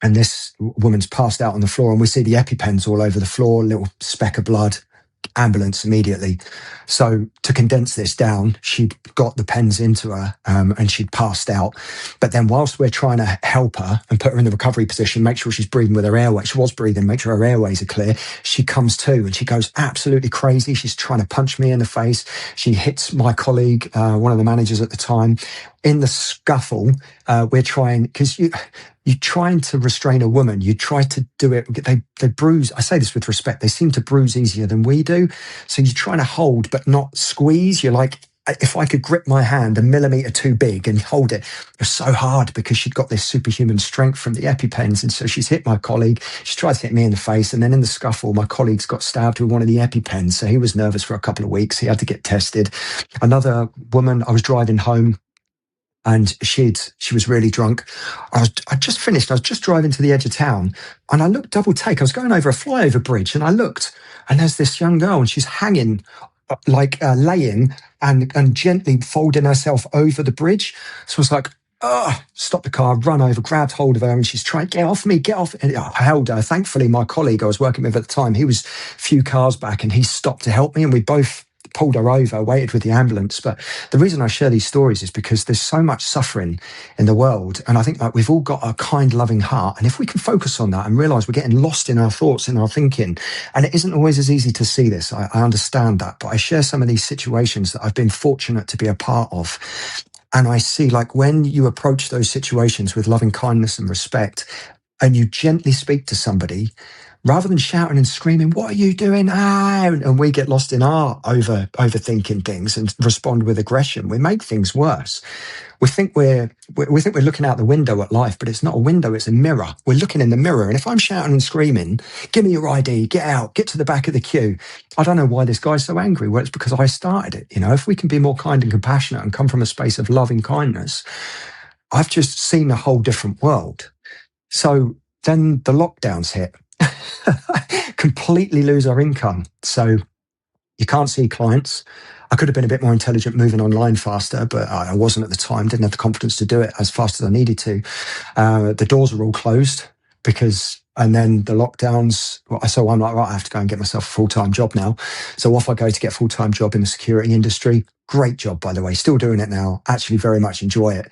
and this woman's passed out on the floor, and we see the EpiPens all over the floor, little speck of blood. Ambulance immediately. So to condense this down, she'd got the pens into her, and she'd passed out. But then whilst we're trying to help her and put her in the recovery position, make sure she's breathing with her airway, she was breathing, make sure her airways are clear, she comes to and she goes absolutely crazy. She's trying to punch me in the face. She hits my colleague, one of the managers at the time. In the scuffle, we're trying, because you're trying to restrain a woman. You try to do it. They bruise. I say this with respect. They seem to bruise easier than we do. So you're trying to hold, but not squeeze. You're like, if I could grip my hand a millimetre too big and hold it, it was so hard because she'd got this superhuman strength from the EpiPens. And so she's hit my colleague. She tried to hit me in the face. And then in the scuffle, my colleague's got stabbed with one of the EpiPens. So he was nervous for a couple of weeks. He had to get tested. Another woman, I was driving home, and she was really drunk. I just finished. I was just driving to the edge of town, and I looked double take. I was going over a flyover bridge, and I looked, and there's this young girl, and she's hanging, laying and gently folding herself over the bridge. So I was like, stopped the car, run over, grabbed hold of her, and she's trying, "Get off me, get off." And I held her. Thankfully, my colleague I was working with at the time, he was a few cars back, and he stopped to help me, and we both pulled her over, waited with the ambulance. But the reason I share these stories is because there's so much suffering in the world. And I think we've all got a kind, loving heart. And if we can focus on that and realize we're getting lost in our thoughts and our thinking, and it isn't always as easy to see this, I understand that. But I share some of these situations that I've been fortunate to be a part of. And I see, like, when you approach those situations with loving kindness and respect, and you gently speak to somebody, rather than shouting and screaming, "What are you doing?" And we get lost in our overthinking things and respond with aggression, we make things worse. We think we're looking out the window at life, but it's not a window, it's a mirror. We're looking in the mirror. And if I'm shouting and screaming, "Give me your ID, get out, get to the back of the queue," I don't know why this guy's so angry. Well, it's because I started it. If we can be more kind and compassionate and come from a space of loving kindness, I've just seen a whole different world. So then the lockdowns hit. Completely lose our income. So you can't see clients. I could have been a bit more intelligent moving online faster, but I wasn't at the time, didn't have the confidence to do it as fast as I needed to. The doors are all closed because And then the lockdowns, so I'm like, right, I have to go and get myself a full-time job now. So off I go to get a full-time job in the security industry. Great job, by the way, still doing it now. Actually very much enjoy it.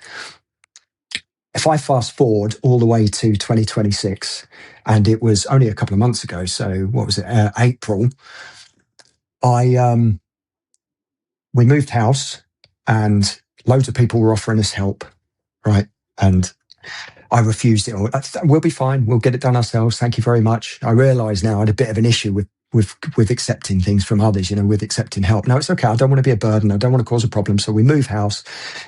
If I fast forward all the way to 2026, and it was only a couple of months ago, so what was it, April, we moved house and loads of people were offering us help, right? And I refused it all. We'll be fine. We'll get it done ourselves. Thank you very much. I realise now I had a bit of an issue with accepting things from others, with accepting help. No, it's okay. I don't want to be a burden. I don't want to cause a problem. So we move house,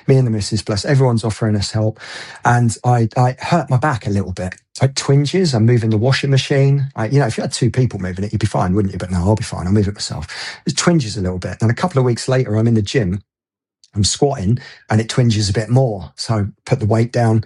me and the missus, bless, everyone's offering us help. And I hurt my back a little bit. Like twinges, I'm moving the washing machine. If you had two people moving it, you'd be fine, wouldn't you? But no, I'll be fine. I'll move it myself. It twinges a little bit. And a couple of weeks later, I'm in the gym, I'm squatting and it twinges a bit more. So I put the weight down.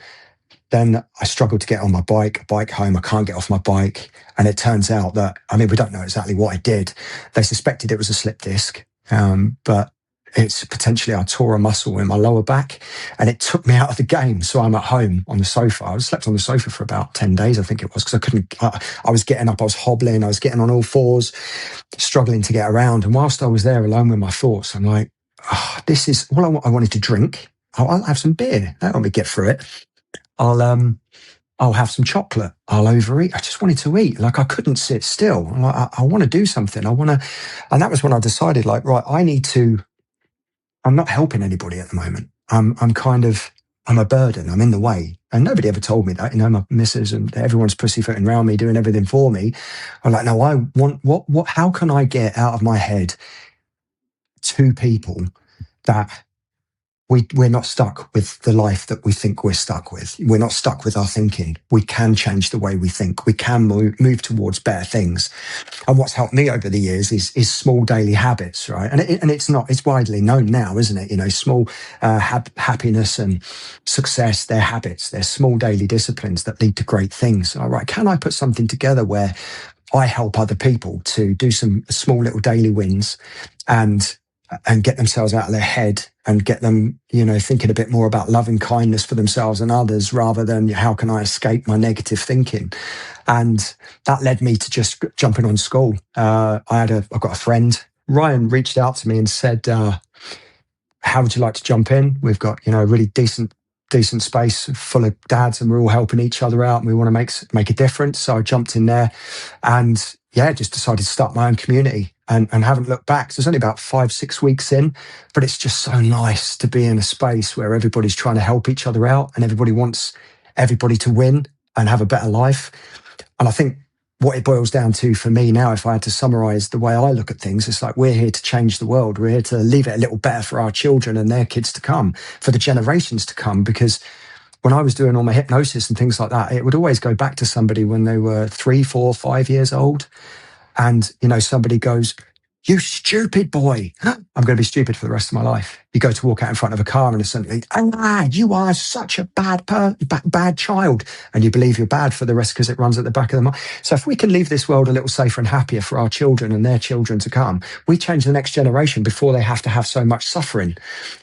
Then I struggle to get on my bike home. I can't get off my bike. And it turns out that, we don't know exactly what I did. They suspected it was a slip disc, but it's potentially I tore a muscle in my lower back and it took me out of the game. So I'm at home on the sofa. I slept on the sofa for about 10 days, I think it was, because I was getting up, I was hobbling, I was getting on all fours, struggling to get around. And whilst I was there alone with my thoughts, I'm like, this is all I wanted to drink. I'll have some beer. That'll help me get through it. I'll have some chocolate. I'll overeat. I just wanted to eat. Like I couldn't sit still. I want to do something. And that was when I decided, like, right, I'm not helping anybody at the moment. I'm a burden. I'm in the way. And nobody ever told me that, my missus and everyone's pussyfooting around me, doing everything for me. I'm like, no, I want, how can I get out of my head two people that we're not stuck with the life that we think we're stuck with. We're not stuck with our thinking. We can change the way we think. We can move towards better things. And what's helped me over the years is small daily habits, right? And it's widely known now, isn't it? Small happiness and success, they're habits. They're small daily disciplines that lead to great things. All right, can I put something together where I help other people to do some small little daily wins and get themselves out of their head and get them, thinking a bit more about love and kindness for themselves and others rather than how can I escape my negative thinking? And that led me to just jumping on school. I've got a friend, Ryan, reached out to me and said, how would you like to jump in? We've got, a really decent space full of dads and we're all helping each other out and we want to make a difference. So I jumped in there and just decided to start my own community and haven't looked back. So it's only about 5-6 weeks in, but it's just so nice to be in a space where everybody's trying to help each other out and everybody wants everybody to win and have a better life. And I think what it boils down to for me now, if I had to summarize the way I look at things, it's like we're here to change the world. We're here to leave it a little better for our children and their kids to come, for the generations to come. Because when I was doing all my hypnosis and things like that, it would always go back to somebody when they were 3, 4, 5 years old. And, somebody goes, you stupid boy. I'm going to be stupid for the rest of my life. You go to walk out in front of a car and suddenly, you are such a bad child. And you believe you're bad for the rest because it runs at the back of the mind. So if we can leave this world a little safer and happier for our children and their children to come, we change the next generation before they have to have so much suffering,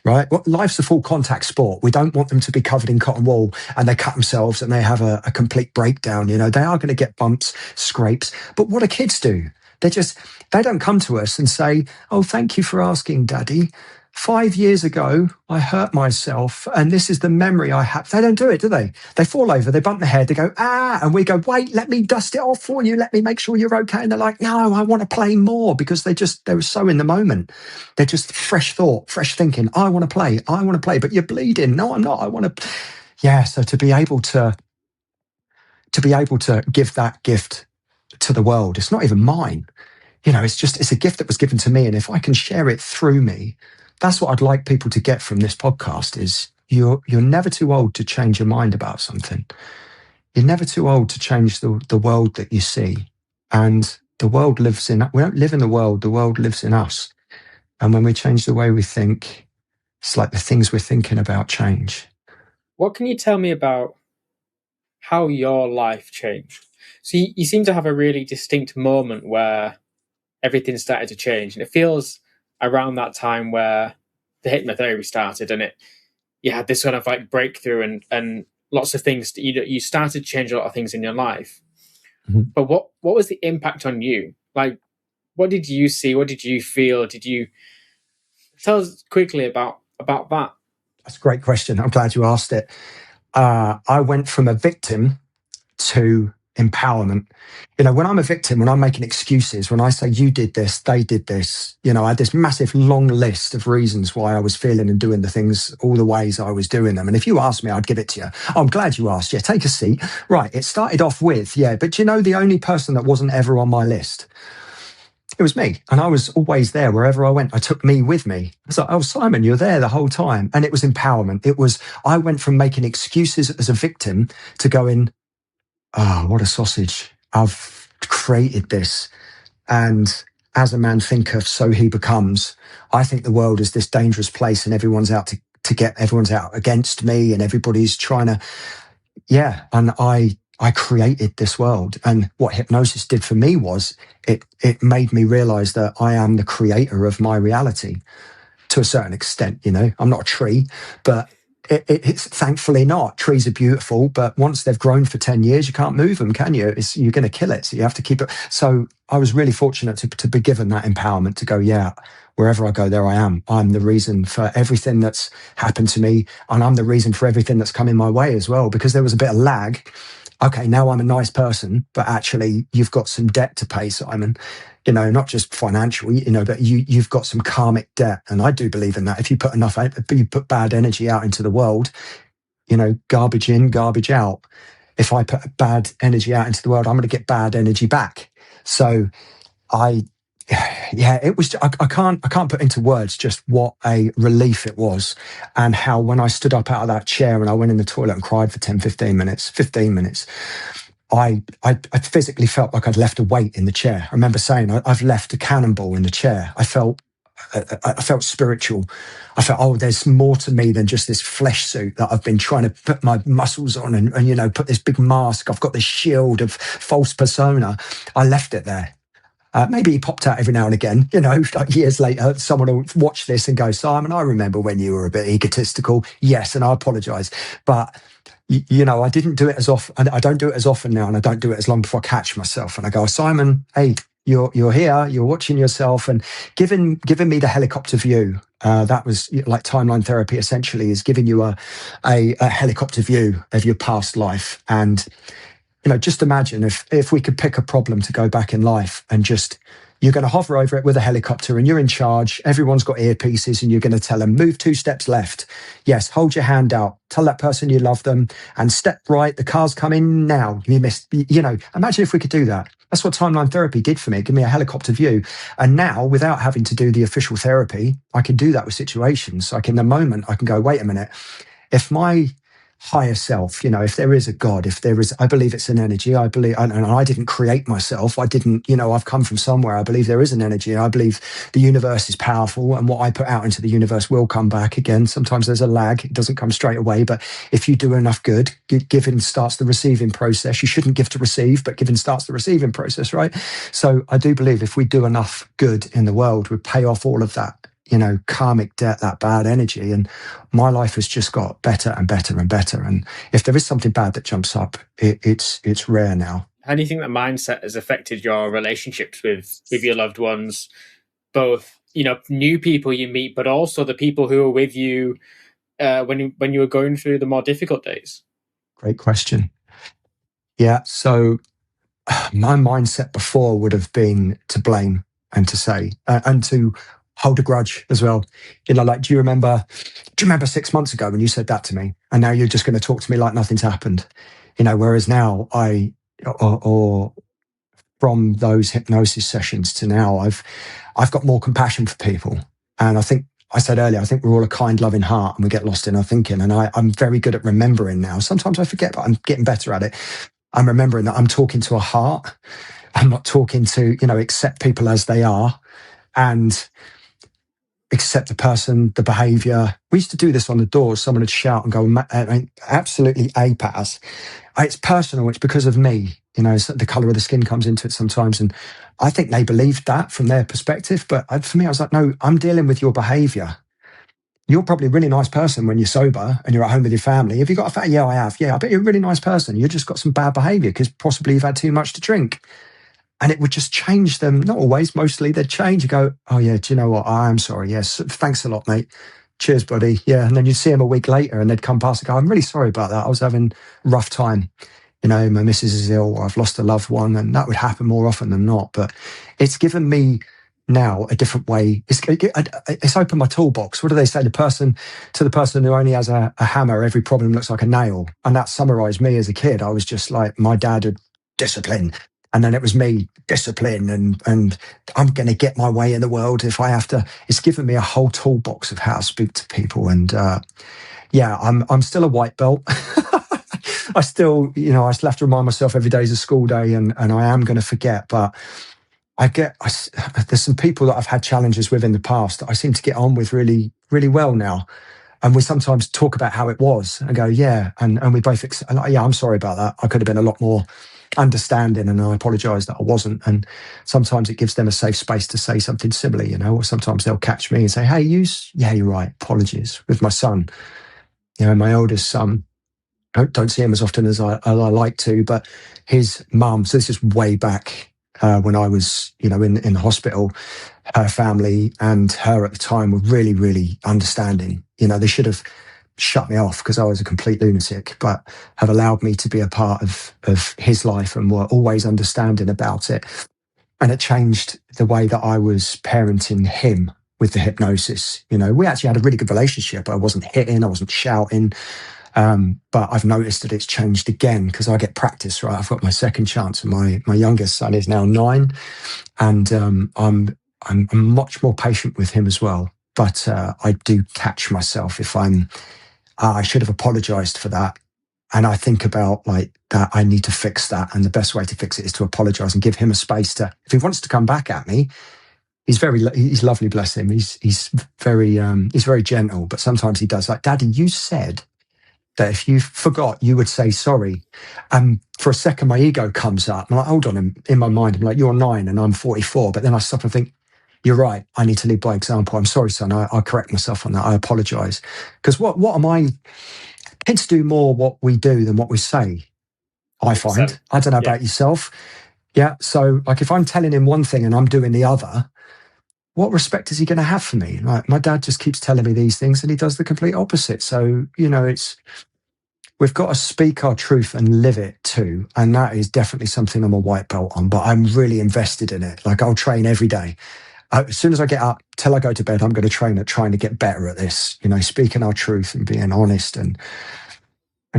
right? Well, life's a full contact sport. We don't want them to be covered in cotton wool and they cut themselves and they have a complete breakdown. They are going to get bumps, scrapes. But what do kids do? They don't come to us and say, oh, thank you for asking, Daddy. 5 years ago, I hurt myself and this is the memory I have. They don't do it, do they? They fall over, they bump their head, they go, and we go, wait, let me dust it off for you. Let me make sure you're okay. And they're like, no, I want to play more because they were so in the moment. They're just fresh thought, fresh thinking. I want to play, but you're bleeding. No, I'm not. I want to. Yeah. So to be able to give that gift to the world, it's not even mine. It's a gift that was given to me. And if I can share it through me, that's what I'd like people to get from this podcast is you're never too old to change your mind about something. You're never too old to change the world that you see. And the world we don't live in the world lives in us. And when we change the way we think, it's like the things we're thinking about change. What can you tell me about how your life changed? So you seem to have a really distinct moment where everything started to change. And it feels around that time where the hypnotherapy started and you had this kind of like breakthrough and lots of things, you started to change a lot of things in your life. Mhm. But what was the impact on you? Like, what did you see? What did you feel? Did you tell us quickly about that? That's a great question. I'm glad you asked it. I went from a victim to empowerment. When I'm a victim, when I'm making excuses, when I say you did this, they did this, I had this massive long list of reasons why I was feeling and doing the things, all the ways I was doing them. And if you asked me, I'd give it to you. Oh, I'm glad you asked. Yeah, take a seat. Right. It started off with, but the only person that wasn't ever on my list, it was me. And I was always there wherever I went. I took me with me. I was like, oh, Simon, you're there the whole time. And it was empowerment. I went from making excuses as a victim to going, oh, what a sausage. I've created this. And as a man thinketh, so he becomes. I think the world is this dangerous place and everyone's out everyone's out against me and everybody's trying to, and I created this world. And what hypnosis did for me was it made me realize that I am the creator of my reality to a certain extent. I'm not a tree, but it's thankfully not. Trees are beautiful, but once they've grown for 10 years, you can't move them, can you? You're going to kill it. So you have to keep it. So I was really fortunate to be given that empowerment to go, wherever I go, there I am. I'm the reason for everything that's happened to me. And I'm the reason for everything that's come in my way as well, because there was a bit of lag. Okay, now I'm a nice person, but actually you've got some debt to pay, Simon. Not just financially, but you've got some karmic debt. And I do believe in that. If you put you put bad energy out into the world, garbage in, garbage out. If I put bad energy out into the world, I'm going to get bad energy back. So it was, I can't put into words just what a relief it was. And how when I stood up out of that chair and I went in the toilet and cried for 15 minutes, I physically felt like I'd left a weight in the chair. I remember saying, I've left a cannonball in the chair. I felt spiritual. I felt, oh, there's more to me than just this flesh suit that I've been trying to put my muscles on and put this big mask. I've got this shield of false persona. I left it there. Maybe he popped out every now and again, like years later, someone will watch this and go, Simon, I remember when you were a bit egotistical. Yes, and I apologise. But I didn't do it as often. I don't do it as often now, and I don't do it as long before I catch myself. And I go, Simon, hey, you're here, you're watching yourself, and giving me the helicopter view. That was like timeline therapy. Essentially, is giving you a helicopter view of your past life. And just imagine if we could pick a problem to go back in life and just. You're going to hover over it with a helicopter and you're in charge. Everyone's got earpieces and you're going to tell them, move 2 steps left. Yes, hold your hand out. Tell that person you love them and step right. The car's coming now. You missed, imagine if we could do that. That's what timeline therapy did for me. Give me a helicopter view. And now, without having to do the official therapy, I can do that with situations. Like in the moment, I can go, wait a minute. If my higher self, if there is a God, I believe it's an energy. I believe, and I didn't create myself. I didn't, I've come from somewhere. I believe there is an energy. I believe the universe is powerful and what I put out into the universe will come back again. Sometimes there's a lag. It doesn't come straight away. But if you do enough good, giving starts the receiving process. You shouldn't give to receive, but giving starts the receiving process, right? So I do believe if we do enough good in the world, we pay off all of that karmic debt, that bad energy. And my life has just got better and better and better. And if there is something bad that jumps up, it's rare now. How do you think that mindset has affected your relationships with your loved ones? Both, new people you meet, but also the people who are with you when you were going through the more difficult days? Great question. Yeah. So my mindset before would have been to blame and to say, and to hold a grudge as well. Like, do you remember 6 months ago when you said that to me? And now you're just going to talk to me like nothing's happened. Whereas now or from those hypnosis sessions to now, I've got more compassion for people. And I think I said earlier, I think we're all a kind, loving heart and we get lost in our thinking. And I'm very good at remembering now. Sometimes I forget, but I'm getting better at it. I'm remembering that I'm talking to a heart. I'm not talking to, accept people as they are and accept the person, the behaviour. We used to do this on the doors. Someone would shout and go, absolutely ape at us. It's personal. It's because of me. The colour of the skin comes into it sometimes. And I think they believed that from their perspective. But for me, I was like, no, I'm dealing with your behaviour. you're probably a really nice person when you're sober and you're at home with your family. Have you got a family? Yeah, I have. Yeah, I bet you're a really nice person. You just got some bad behavior because possibly you've had too much to drink. And it would just change them. Not always, mostly they'd change. You go, oh yeah, do you know what? I'm sorry. Yes, thanks a lot, mate. Cheers, buddy. Yeah. And then you'd see them a week later and they'd come past and go, I'm really sorry about that. I was having a rough time. You know, my missus is ill or I've lost a loved one. And that would happen more often than not. But it's given me now a different way. It's opened my toolbox. What do they say? To the person who only has a hammer, every problem looks like a nail. And that summarized me as a kid. I was just like, my dad had discipline. And then it was me, discipline, and I'm going to get my way in the world if I have to. It's given me a whole toolbox of how to speak to people. And yeah, I'm still a white belt. I still, I still have to remind myself every day is a school day, and I am going to forget. But there's some people that I've had challenges with in the past that I seem to get on with really, really well now. And we sometimes talk about how it was and go, yeah. And we both, yeah, I'm sorry about that. I could have been a lot more understanding and I apologise that I wasn't. And sometimes it gives them a safe space to say something similar, or sometimes they'll catch me and say, hey, yeah, you're right. Apologies. With my son, my oldest son, I don't see him as often as I like to, but his mum, so this is way back when I was, in the hospital, her family and her at the time were really, really understanding. They should have shut me off because I was a complete lunatic, but have allowed me to be a part of his life and were always understanding about it. And it changed the way that I was parenting him with the hypnosis. We actually had a really good relationship. I wasn't hitting, I wasn't shouting. But I've noticed that it's changed again because I get practice, right? I've got my second chance, and my youngest son is now 9, and I'm much more patient with him as well. But I do catch myself if I should have apologized for that. And I think about like that, I need to fix that. And the best way to fix it is to apologize and give him a space to, if he wants to come back at me, he's lovely, bless him. He's very gentle, but sometimes he does like, Daddy, you said that if you forgot, you would say sorry. And for a second, my ego comes up. I'm like, hold on, in my mind, I'm like, you're 9 and I'm 44. But then I stop and think, you're right. I need to lead by example. I'm sorry, son. I'll correct myself on that. I apologize. Because what am I? Kids do more what we do than what we say, I find. 100%. I don't know about yourself. Yeah. So like if I'm telling him one thing and I'm doing the other, what respect is he going to have for me? Like my dad just keeps telling me these things and he does the complete opposite. So, we've got to speak our truth and live it too. And that is definitely something I'm a white belt on, but I'm really invested in it. Like I'll train every day. As soon as I get up till I go to bed, I'm going to train at trying to get better at this, speaking our truth and being honest and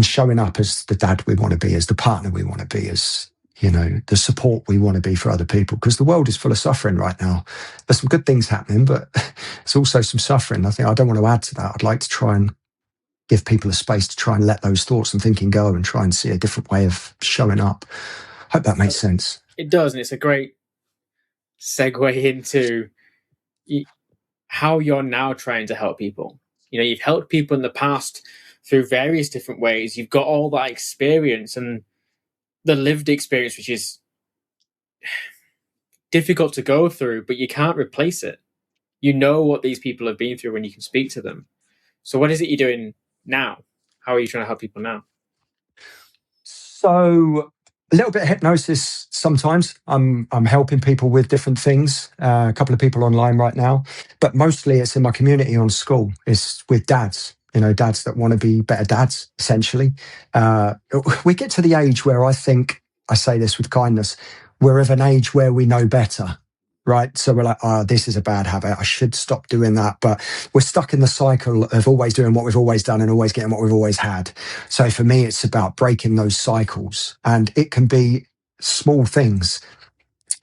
showing up as the dad we want to be, as the partner we want to be, as, the support we want to be for other people. Because the world is full of suffering right now. There's some good things happening, but there's also some suffering. I think I don't want to add to that. I'd like to try and give people a space to try and let those thoughts and thinking go and try and see a different way of showing up. Hope that makes sense. It does, and it's a great segue into how you're now trying to help people. You've helped people in the past through various different ways. You've got all that experience and the lived experience, which is difficult to go through, but you can't replace it. You know what these people have been through when you can speak to them. So what is it you're doing now? How are you trying to help people now? So a little bit of hypnosis sometimes. I'm helping people with different things. A couple of people online right now, but mostly it's in my community on school. It's with dads, dads that want to be better dads, essentially. We get to the age where I think, I say this with kindness, we're of an age where we know better. Right. So we're like, this is a bad habit. I should stop doing that. But we're stuck in the cycle of always doing what we've always done and always getting what we've always had. So for me, it's about breaking those cycles. And it can be small things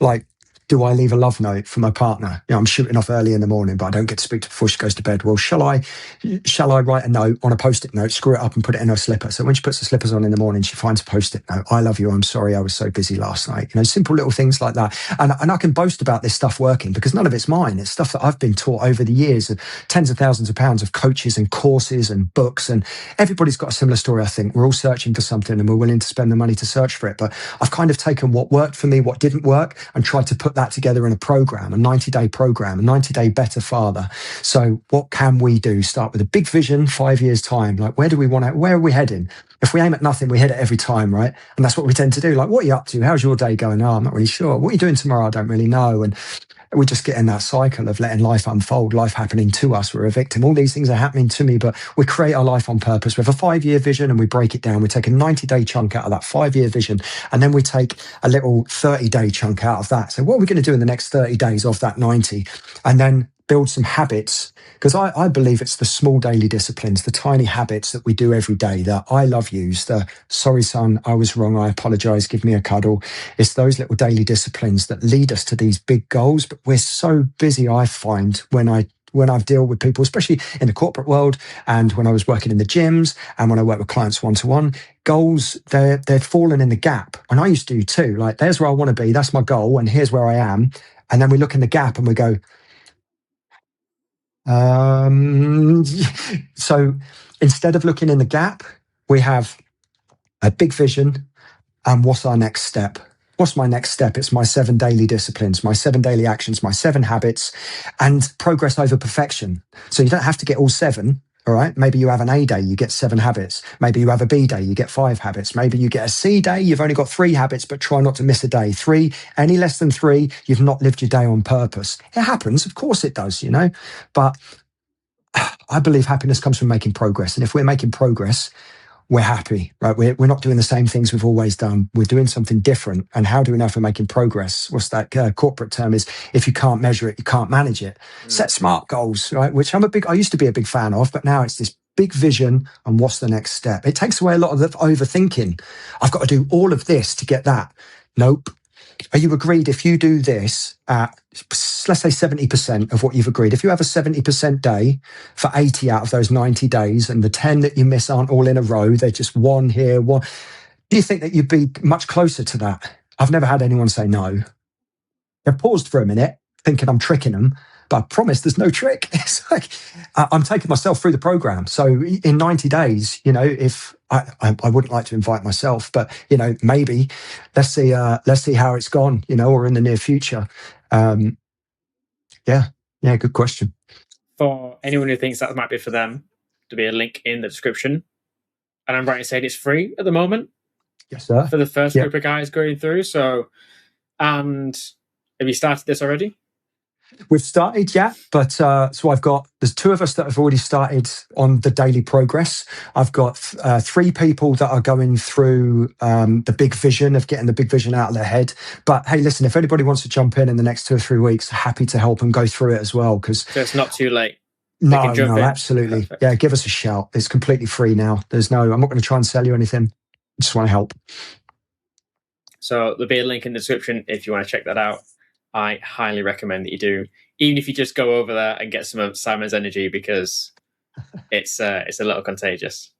like, do I leave a love note for my partner? I'm shooting off early in the morning, but I don't get to speak to her before she goes to bed. Well, shall I write a note on a Post-it note, screw it up and put it in her slipper? So when she puts her slippers on in the morning, she finds a Post-it note. I love you. I'm sorry I was so busy last night. Simple little things like that. And I can boast about this stuff working because none of it's mine. It's stuff that I've been taught over the years, tens of thousands of pounds of coaches and courses and books. And everybody's got a similar story, I think. We're all searching for something and we're willing to spend the money to search for it. But I've kind of taken what worked for me, what didn't work, and tried to put that that together in a program, a 90-day program, a 90-day better father. So what can we do? Start with a big vision, 5 years time. Like, where are we heading? If we aim at nothing, we hit it every time, right? And that's what we tend to do. Like, what are you up to? How's your day going? Oh, I'm not really sure. What are you doing tomorrow? I don't really know. And we just get in that cycle of letting life unfold, life happening to us. We're a victim. All these things are happening to me, but we create our life on purpose. We have a 5-year vision and we break it down. We take a 90-day chunk out of that 5-year vision, and then we take a little 30-day chunk out of that. So what are we going to do in the next 30 days of that 90? And then build some habits, because I believe it's the small daily disciplines, the tiny habits that we do every day, the I love yous, the sorry son, I was wrong, I apologize, give me a cuddle. It's those little daily disciplines that lead us to these big goals. But we're so busy, I find, when I deal with people, especially in the corporate world, and when I was working in the gyms, and when I work with clients one-to-one, goals, they're falling in the gap. And I used to do too. Like, there's where I want to be, that's my goal, and here's where I am. And then we look in the gap and we go, so instead of looking in the gap, we have a big vision. And what's our next step? What's my next step? It's my 7 daily disciplines, my 7 daily actions, my 7 habits, and progress over perfection. So you don't have to get all 7. All right. Maybe you have an A day, you get 7 habits. Maybe you have a B day, you get 5 habits. Maybe you get a C day, you've only got 3 habits, but try not to miss a day. 3, any less than 3, you've not lived your day on purpose. It happens. Of course it does, but I believe happiness comes from making progress. And if we're making progress, we're happy, right? We're not doing the same things we've always done. We're doing something different. And how do we know if we're making progress? What's that corporate term is? If you can't measure it, you can't manage it. Set SMART goals, right? Which I used to be a big fan of, but now it's this big vision and what's the next step? It takes away a lot of the overthinking. I've got to do all of this to get that. Nope. Are you agreed if you do this at, let's say 70% of what you've agreed, if you have a 70% day for 80 out of those 90 days and the 10 that you miss aren't all in a row, they're just one here, one, do you think that you'd be much closer to that? I've never had anyone say no. They've paused for a minute thinking I'm tricking them, but I promise there's no trick. It's like I'm taking myself through the program. So in 90 days, if I wouldn't like to invite myself, but maybe let's see how it's gone, or in the near future. Yeah, good question. For anyone who thinks that might be for them, there'll be a link in the description. And I'm right in saying it's free at the moment. Yes, sir. For the first group of guys going through. So, and have you started this already? We've started, yeah, but so there's 2 of us that have already started on the daily progress. I've got 3 people that are going through the big vision of getting the big vision out of their head. But hey, listen, if anybody wants to jump in the next 2 or 3 weeks, happy to help them go through it as well. Because so it's not too late. No, absolutely. Perfect. Yeah, give us a shout. It's completely free now. I'm not going to try and sell you anything. I just want to help. So there'll be a link in the description if you want to check that out. I highly recommend that you do, even if you just go over there and get some of Simon's energy, because it's a little contagious.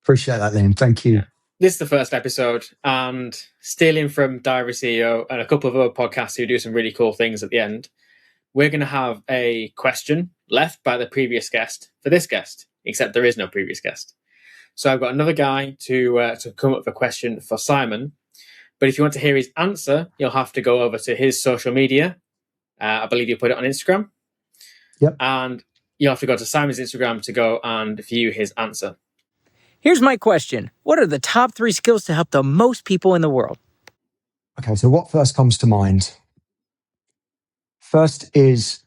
Appreciate that, Liam. Thank you. Yeah. This is the first episode, and stealing from Diary CEO and a couple of other podcasts who do some really cool things at the end, we're going to have a question left by the previous guest for this guest, except there is no previous guest. So I've got another guy to come up with a question for Simon. But if you want to hear his answer, you'll have to go over to his social media. I believe you put it on Instagram. Yep. And you'll have to go to Simon's Instagram to go and view his answer. Here's my question. What are the top 3 skills to help the most people in the world? Okay, so what first comes to mind? First is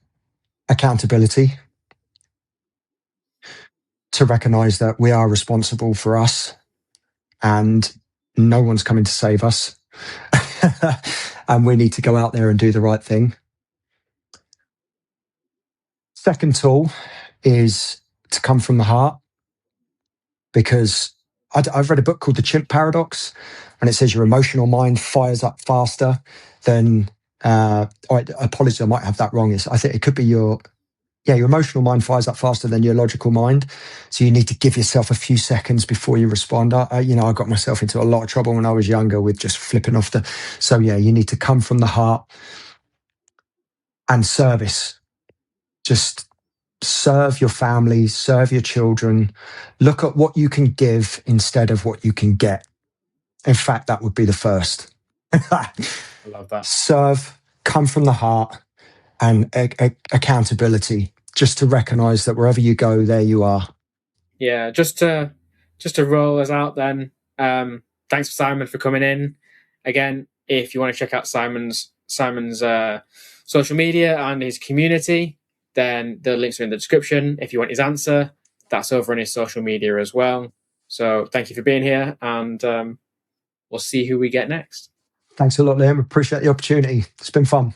accountability. To recognize that we are responsible for us and no one's coming to save us. And we need to go out there and do the right thing. Second tool is to come from the heart, because I've read a book called The Chimp Paradox, and it says your emotional mind fires up faster than, apologies, I might have that wrong. I think it could be your emotional mind fires up faster than your logical mind. So you need to give yourself a few seconds before you respond. I got myself into a lot of trouble when I was younger with just flipping off so you need to come from the heart. And service. Just serve your family, serve your children. Look at what you can give instead of what you can get. In fact, that would be the first. I love that. Serve come from the heart, and accountability, just to recognize that wherever you go, there you are. Yeah, just to roll us out then. Thanks, Simon, for coming in. Again, if you want to check out Simon's social media and his community, then the links are in the description. If you want his answer, that's over on his social media as well. So thank you for being here, and we'll see who we get next. Thanks a lot, Liam. Appreciate the opportunity. It's been fun.